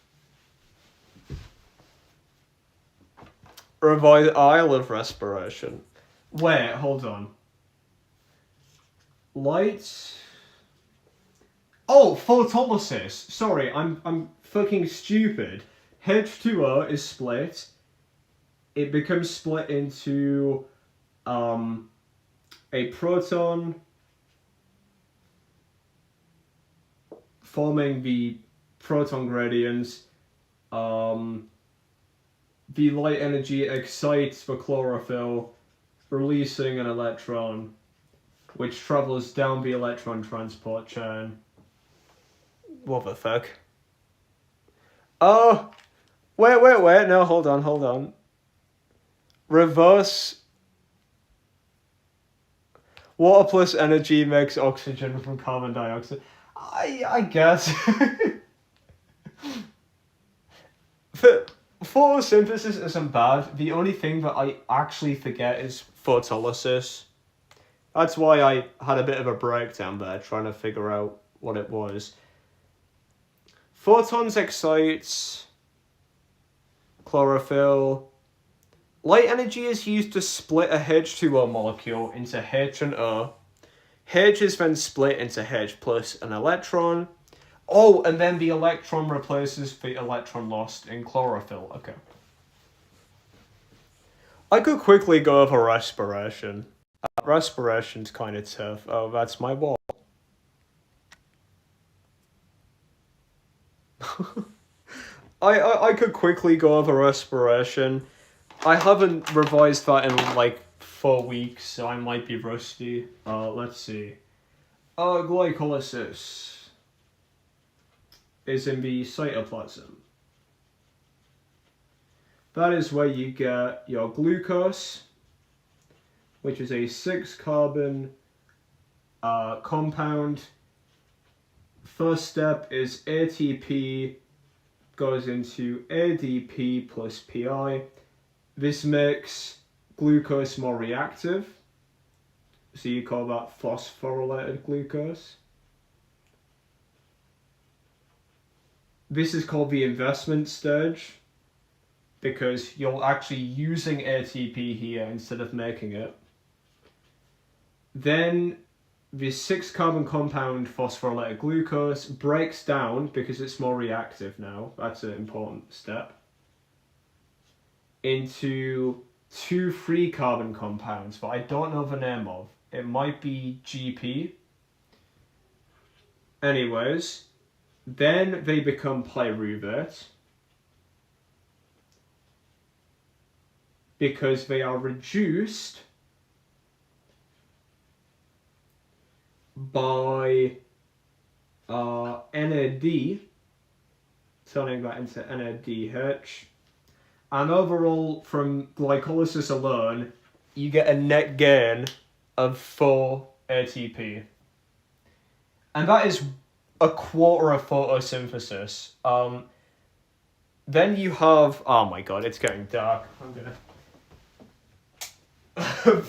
Revise Isle of Respiration. Wait, hold on. Lights. Oh, photolysis. Sorry, I'm fucking stupid. H2O is split. It becomes split into a proton, forming the proton gradients. The light energy excites the chlorophyll, releasing an electron, which travels down the electron transport chain. What the fuck? Oh, wait, no, hold on. Reverse. Water plus energy makes oxygen from carbon dioxide. I guess. Photosynthesis isn't bad. The only thing that I actually forget is photolysis. That's why I had a bit of a breakdown there, trying to figure out what it was. Photons excites chlorophyll. Light energy is used to split a H2O molecule into H and O. H is then split into H plus an electron. Oh, and then the electron replaces the electron lost in chlorophyll. Okay. I could quickly go over respiration. Respiration's kind of tough. Oh, that's my wall. I could quickly go over respiration. I haven't revised that in like 4 weeks, so I might be rusty. Let's see. Glycolysis is in the cytoplasm. That is where you get your glucose, which is a 6-carbon compound. First step is ATP goes into ADP plus PI. This makes glucose more reactive, so you call that phosphorylated glucose. This is called the investment stage, because you're actually using ATP here instead of making it. Then the 6-carbon compound phosphorylated glucose breaks down because it's more reactive now. That's an important step. Into 2 3-carbon compounds, but I don't know the name of. It might be GP. Anyways, then they become pyruvate because they are reduced by NAD, turning that into NADH. And overall, from glycolysis alone, you get a net gain of 4 ATP. And that is a quarter of photosynthesis. Then you have... Oh my god, it's getting dark. I'm gonna...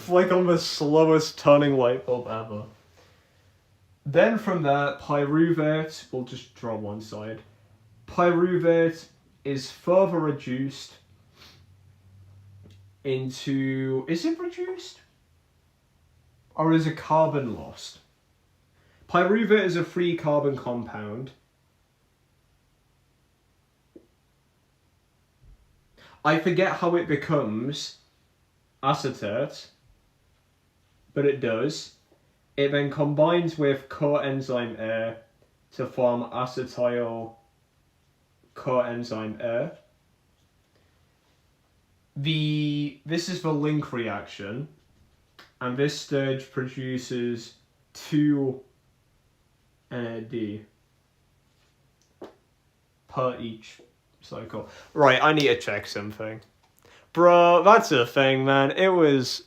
like on the slowest turning light bulb ever. Then from there, pyruvate, we'll just draw one side. Pyruvate is further reduced into... Is it reduced? Or is a carbon lost? Pyruvate is a 3-carbon compound. I forget how it becomes acetate, but it does. It then combines with coenzyme A to form acetyl coenzyme A. This is the link reaction, and this stage produces 2 NAD per each cycle. Right, I need to check something. Bro, that's a thing, man. It was...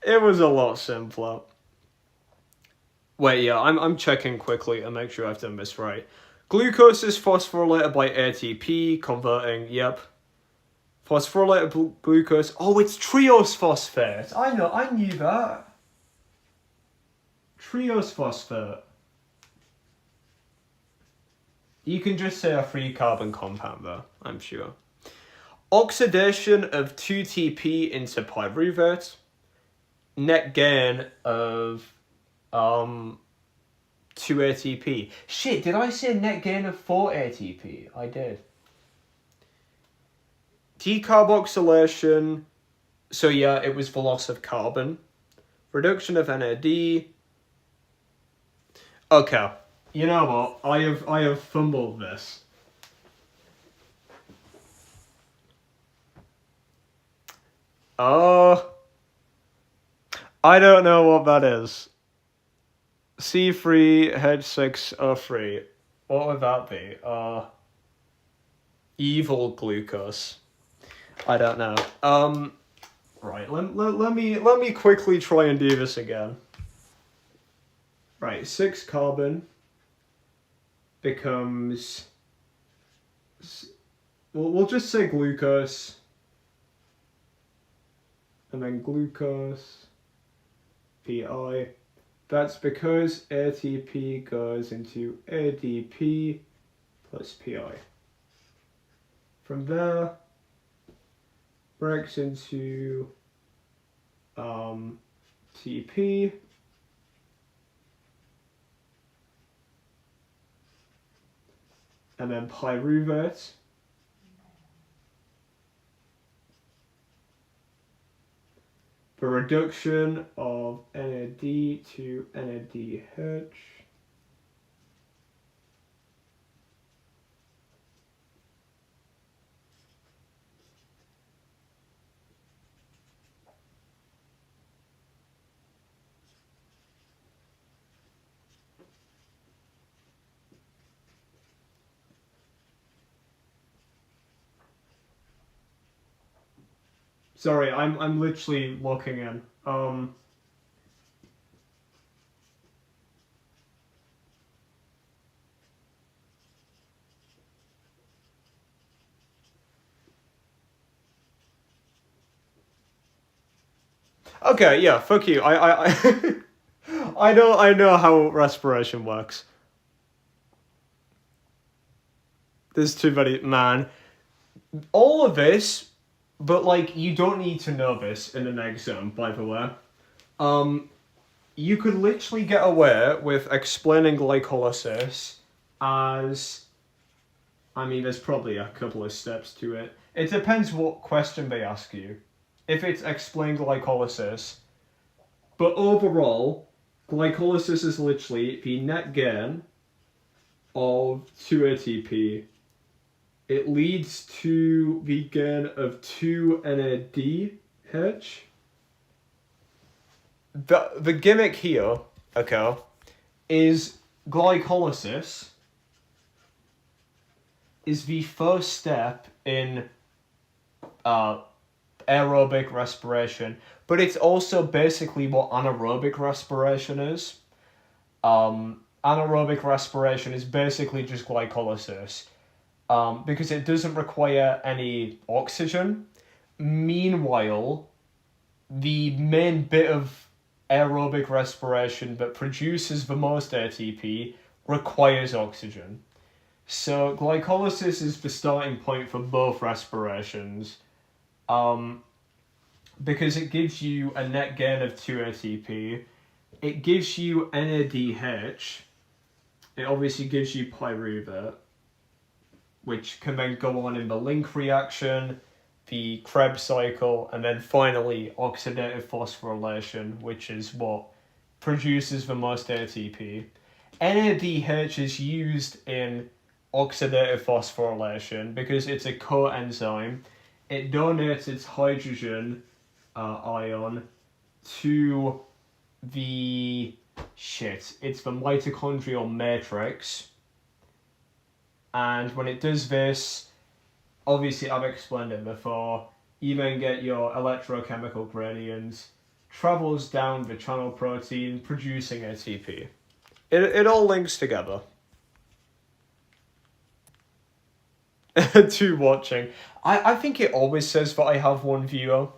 it was a lot simpler. Wait, yeah, I'm checking quickly to make sure I've done this right. Glucose is phosphorylated by ATP, converting, yep. Phosphorylated glucose. Oh, it's triose phosphate. I knew that. Triose phosphate. You can just say a 3-carbon compound there, I'm sure. Oxidation of 2-TP into pyruvate. Net gain of 2-ATP. Shit, did I say net gain of 4-ATP? I did. Decarboxylation. So yeah, it was the loss of carbon. Reduction of NAD. Okay. You know what? I have fumbled this. I don't know what that is. C3H6O3. What would that be? Evil glucose. I don't know. Right, let me quickly try and do this again. Right, 6 carbon becomes, we'll just say glucose, and then glucose, PI. That's because ATP goes into ADP plus PI. From there, breaks into TP. And then pyruvate. The reduction of NAD to NADH. Sorry, I'm literally looking in. Okay, yeah, fuck you. I I know how respiration works. There's too many, man. All of this, but like you don't need to know this in an exam, by the way. You could literally get away with explaining glycolysis as, I mean, there's probably a couple of steps to it. It depends what question they ask you. If it's explain glycolysis, but overall, glycolysis is literally the net gain of 2-ATP. It leads to the gain of 2-NADH. The gimmick here, okay, is glycolysis is the first step in aerobic respiration, but it's also basically what anaerobic respiration is. Anaerobic respiration is basically just glycolysis, because it doesn't require any oxygen. Meanwhile, the main bit of aerobic respiration that produces the most ATP requires oxygen. So glycolysis is the starting point for both respirations, because it gives you a net gain of 2-ATP. It gives you NADH. It obviously gives you pyruvate, which can then go on in the link reaction, the Krebs cycle, and then finally oxidative phosphorylation, which is what produces the most ATP. NADH is used in oxidative phosphorylation because it's a coenzyme. It donates its hydrogen ion to it's the mitochondrial matrix. And when it does this, obviously I've explained it before, you then get your electrochemical gradients, travels down the channel protein, producing ATP. It all links together. to watching. I think it always says that I have one viewer.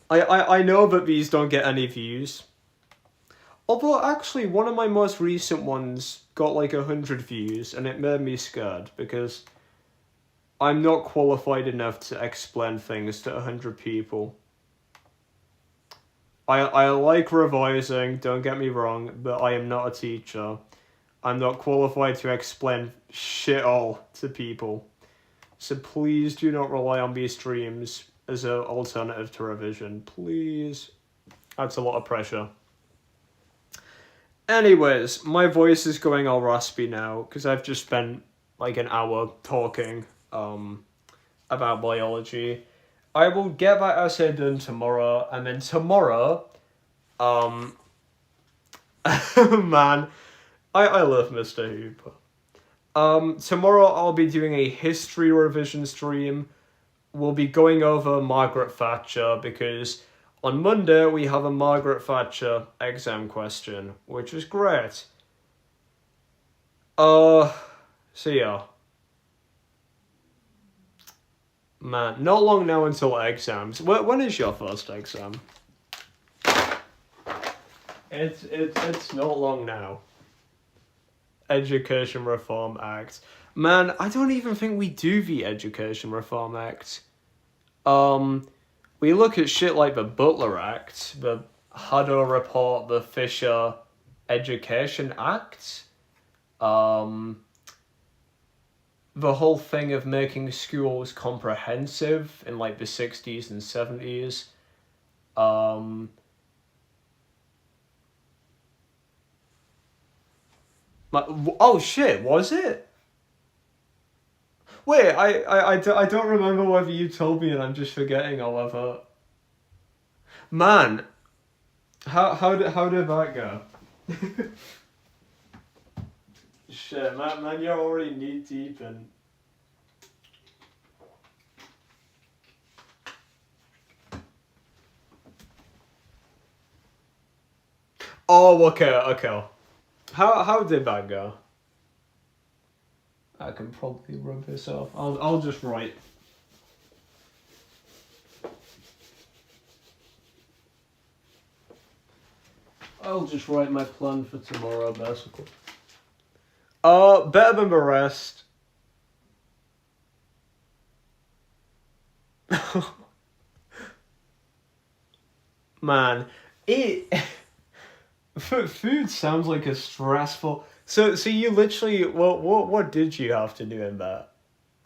I know that these don't get any views. Although, actually, one of my most recent ones got like 100 views, and it made me scared, because I'm not qualified enough to explain things to 100 people. I like revising, don't get me wrong, but I am not a teacher. I'm not qualified to explain shit all to people. So please do not rely on these streams as an alternative to revision. Please. That's a lot of pressure. Anyways, my voice is going all raspy now, because I've just spent like an hour talking about biology. I will get that essay done tomorrow, and then tomorrow, man, I love Mr. Hooper. Tomorrow I'll be doing a history revision stream. We'll be going over Margaret Thatcher, because on Monday we have a Margaret Thatcher exam question, which is great. So yeah. Man, not long now until exams. When is your first exam? It's not long now. Education Reform Act. Man, I don't even think we do the Education Reform Act. We look at shit like the Butler Act, the Haddo Report, the Fisher Education Act, the whole thing of making schools comprehensive in like the 60s and 70s. Oh shit, was it? Wait, I don't remember whether you told me and I'm just forgetting, however. Man, how did that go? Shit, man, you're already knee deep in. Oh, okay. How did that go? I can probably rub this off. I'll just write. I'll just write my plan for tomorrow, basically. Better than the rest. Man, food sounds like a stressful. So you literally, what did you have to do in that?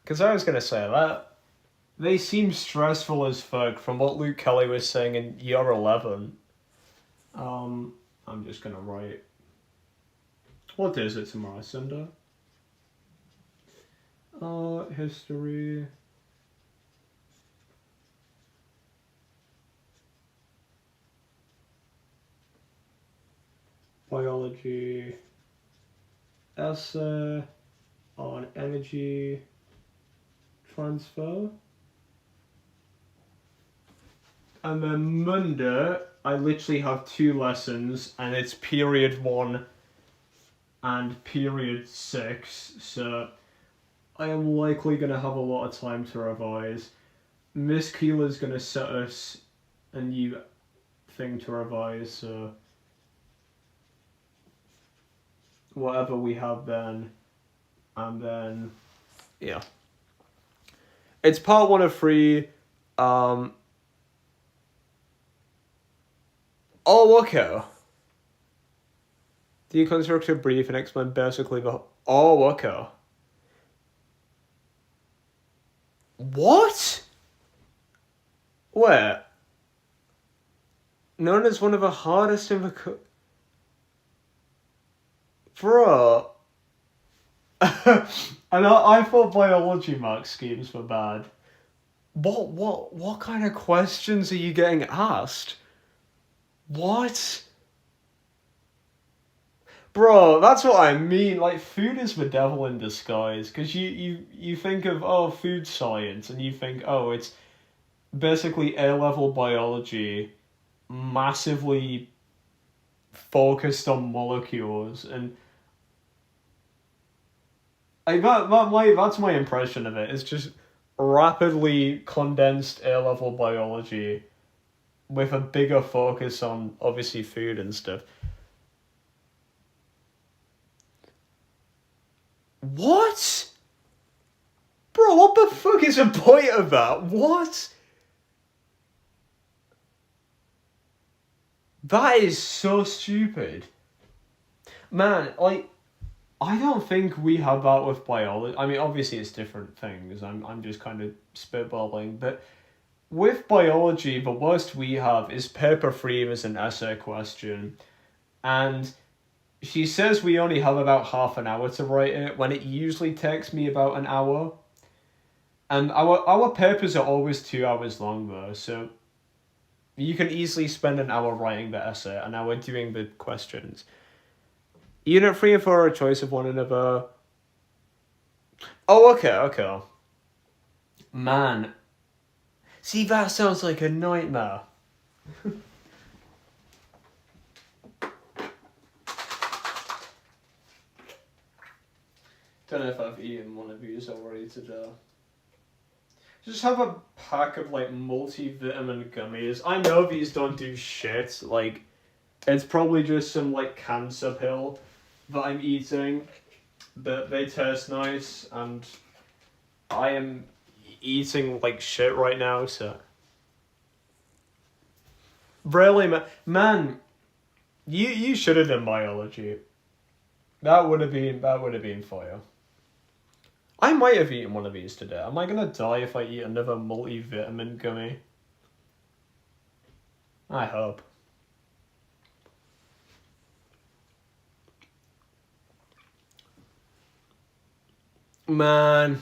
Because I was gonna say that they seem stressful as fuck from what Luke Kelly was saying in year 11. I'm just gonna write. What day is it tomorrow? Sunday? History. Biology. Essay on energy transfer. And then Monday, I literally have 2 lessons, and it's period 1 and period 6, so I am likely going to have a lot of time to revise. Miss Keeler's going to set us a new thing to revise, so whatever we have then, and then, yeah. It's part 1 of 3, Oh, okay. Deconstruct a brief and explain basically the... Oh, okay. What? Where? Known as one of the hardest in the... Bro. And I thought biology mark schemes were bad. What kind of questions are you getting asked? What? Bro, that's what I mean. Like, food is the devil in disguise. Because you think of, oh, food science, and you think, oh, it's basically A-level biology, massively focused on molecules, and That's my impression of it. It's just rapidly condensed A-level biology with a bigger focus on, obviously, food and stuff. What? Bro, what the fuck is the point of that? What? That is so stupid. Man, like, I don't think we have that with biology. I mean, obviously it's different things. I'm just kind of spitballing, but with biology, the worst we have is paper 3 as an essay question, and she says we only have about half an hour to write it, when it usually takes me about an hour. And our papers are always 2 hours long though, so you can easily spend an hour writing the essay, an hour doing the questions. Unit 3 and 4 are a choice of one another. Oh, okay. Man. See, that sounds like a nightmare. Don't know if I've eaten one of these already today. Just have a pack of, like, multivitamin gummies. I know these don't do shit. Like, it's probably just some, like, cancer pill that I'm eating, but they taste nice, and I am eating like shit right now, so really, man, you should have done biology. That would have been fire. I might have eaten one of these today. Am I gonna die if I eat another multivitamin gummy? I hope. Man.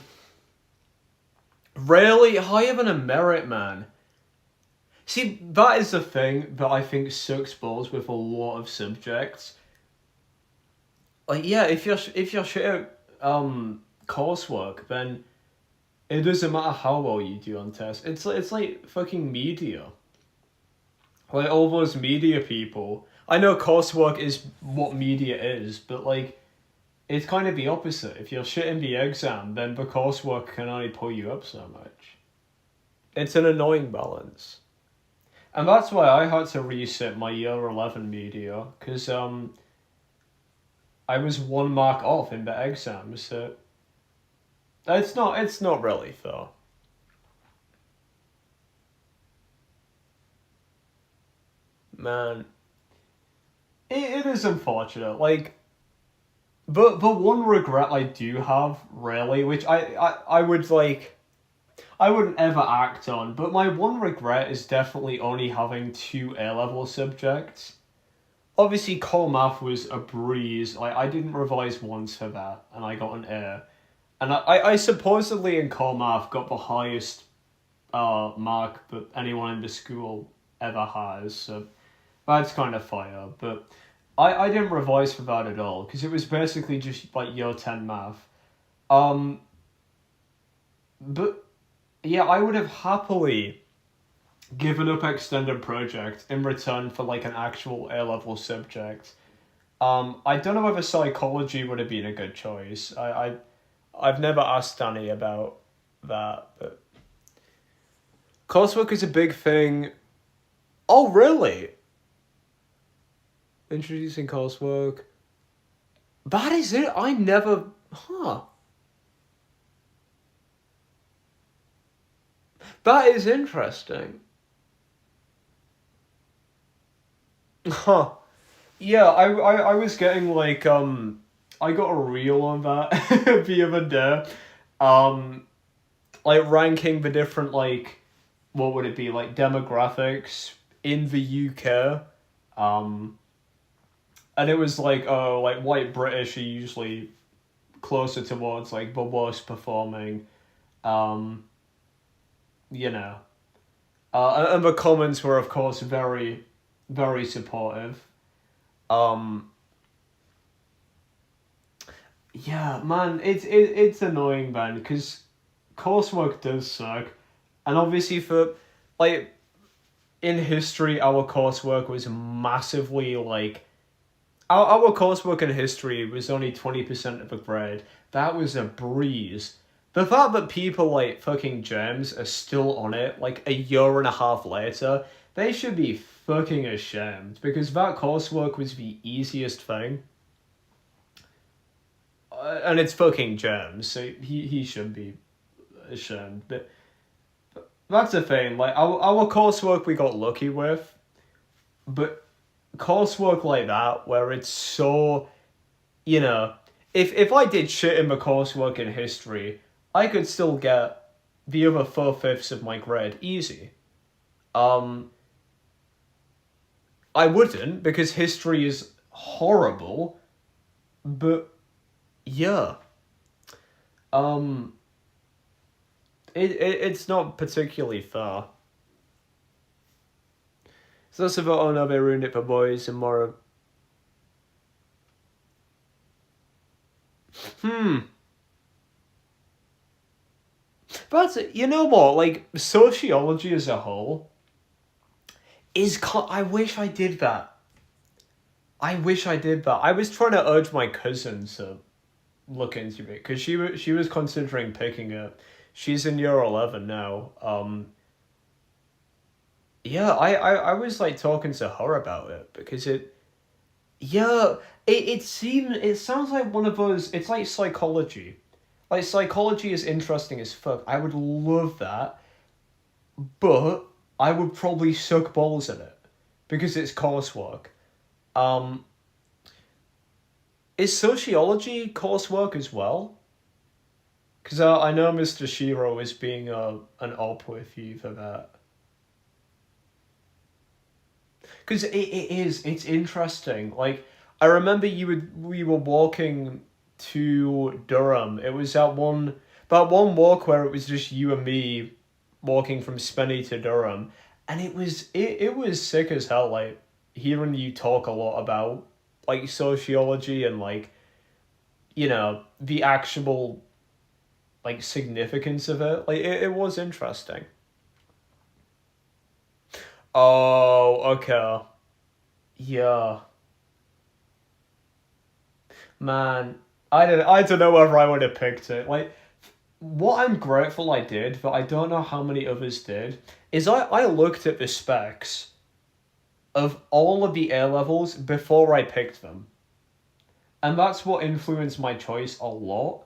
Really? Higher than a merit, man. See, that is the thing that I think sucks balls with a lot of subjects. Like, yeah, if you're shit at coursework, then it doesn't matter how well you do on tests. It's like fucking media. Like, all those media people. I know coursework is what media is, but like, it's kind of the opposite. If you're shit in the exam, then the coursework can only pull you up so much. It's an annoying balance. And that's why I had to resit my year 11 media, because I was 1 mark off in the exam, so it's not really though. Man, it is unfortunate. Like, but the one regret I do have, really, which I would like, I wouldn't ever act on, but my one regret is definitely only having 2 A-level subjects. Obviously, core math was a breeze. Like, I didn't revise once for that, and I got an A. And I supposedly in core math got the highest mark that anyone in the school ever has, so that's kind of fire. But I didn't revise for that at all, because it was basically just like year 10 math. But yeah, I would have happily given up extended project in return for like an actual A-level subject. I don't know whether psychology would have been a good choice. I've never asked Danny about that, but coursework is a big thing. Oh, really? Introducing coursework. That is it? I never... Huh. That is interesting. Huh. Yeah, I was getting like, I got a reel on that the other day. Like ranking the different, like, what would it be, like demographics in the UK. And it was like, oh, like white British are usually closer towards like the worst performing, um, you know. And the comments were, of course, very, very supportive. Um, yeah, man, it's annoying, man, because coursework does suck, and obviously for like in history, our coursework was massively like our coursework in history was only 20% of a grade. That was a breeze. The fact that people like fucking James are still on it, like a year and a half later, they should be fucking ashamed, because that coursework was the easiest thing. And it's fucking James, so he should be ashamed. But that's the thing, like, our coursework we got lucky with, but coursework like that, where it's so, you know, if I did shit in the coursework in history, I could still get the other 4/5 of my grade easy. I wouldn't, because history is horrible, but yeah. It's not particularly fair. So that's about, oh no, they ruined it for boys and more. But you know what? Like, sociology as a whole is. I wish I did that. I wish I did that. I was trying to urge my cousin to look into it, because she was considering picking it. She's in year 11 now. Yeah, I was like talking to her about it, because it sounds like one of those, it's like psychology. Like, psychology is interesting as fuck. I would love that, but I would probably suck balls at it, because it's coursework. Um, is sociology coursework as well? Because I know Mr. Shiro is being an op with you for that. Because it's interesting. Like, I remember we were walking to Durham. It was that one walk where it was just you and me walking from Spenny to Durham, and it was sick as hell. Like, hearing you talk a lot about like sociology and like, you know, the actual like significance of it. Like, it was interesting. Oh, okay. Yeah. Man, I don't know whether I would have picked it. Like, what I'm grateful I did, but I don't know how many others did, is I looked at the specs of all of the A levels before I picked them. And that's what influenced my choice a lot.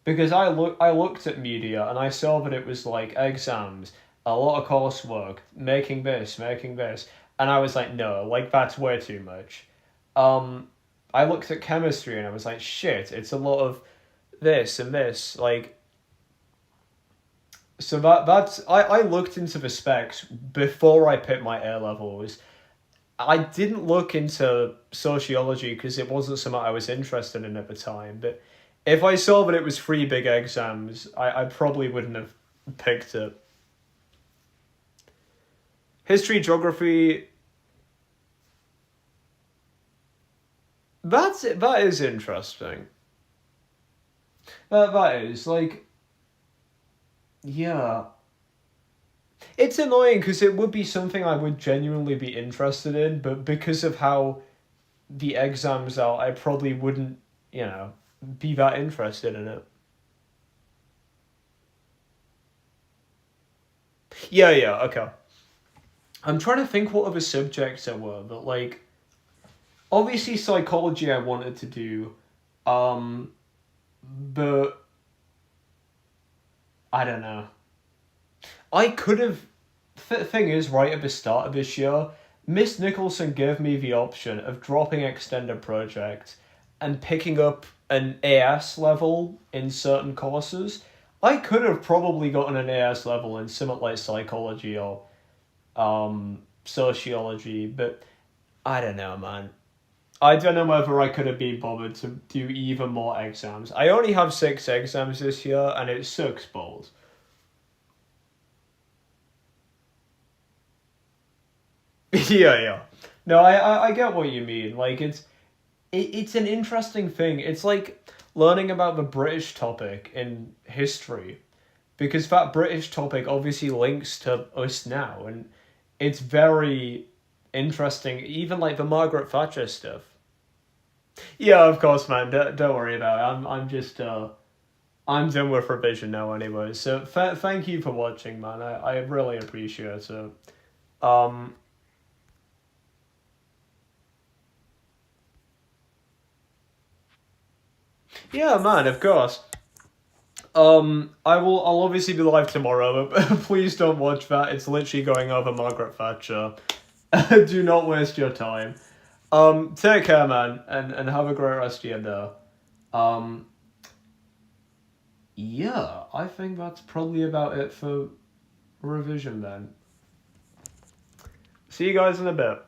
Because I looked at media and I saw that it was like exams, a lot of coursework, making this, and I was like, no, like, that's way too much. Um, I looked at chemistry and I was like, shit, it's a lot of this and this, like. So I looked into the specs before I picked my A levels. I didn't look into sociology because it wasn't something I was interested in at the time. But if I saw that it was three big exams, I probably wouldn't have picked it. History, geography. That is interesting. That is like, yeah. It's annoying because it would be something I would genuinely be interested in, but because of how the exams are, I probably wouldn't, you know, be that interested in it. Yeah, yeah, okay. I'm trying to think what other subjects there were, but like, obviously psychology I wanted to do, um, but I don't know. I could have. Thing is, right at the start of this year, Miss Nicholson gave me the option of dropping extended projects and picking up an AS level in certain courses. I could have probably gotten an AS level in something like psychology or sociology, but I don't know, man. I don't know whether I could have been bothered to do even more exams. I only have 6 exams this year, and it sucks balls. Yeah, yeah. No, I get what you mean. Like, it's an interesting thing. It's like learning about the British topic in history, because that British topic obviously links to us now, and it's very interesting. Even like the Margaret Thatcher stuff. Yeah, of course, man. Don't worry about it. I'm just I'm done with revision now anyway. So thank you for watching, man. I really appreciate it. Um, yeah, man, of course. I'll obviously be live tomorrow, but please don't watch that. It's literally going over Margaret Thatcher. Do not waste your time. Take care, man, and have a great rest of your day. Um, yeah, I think that's probably about it for revision then. See you guys in a bit.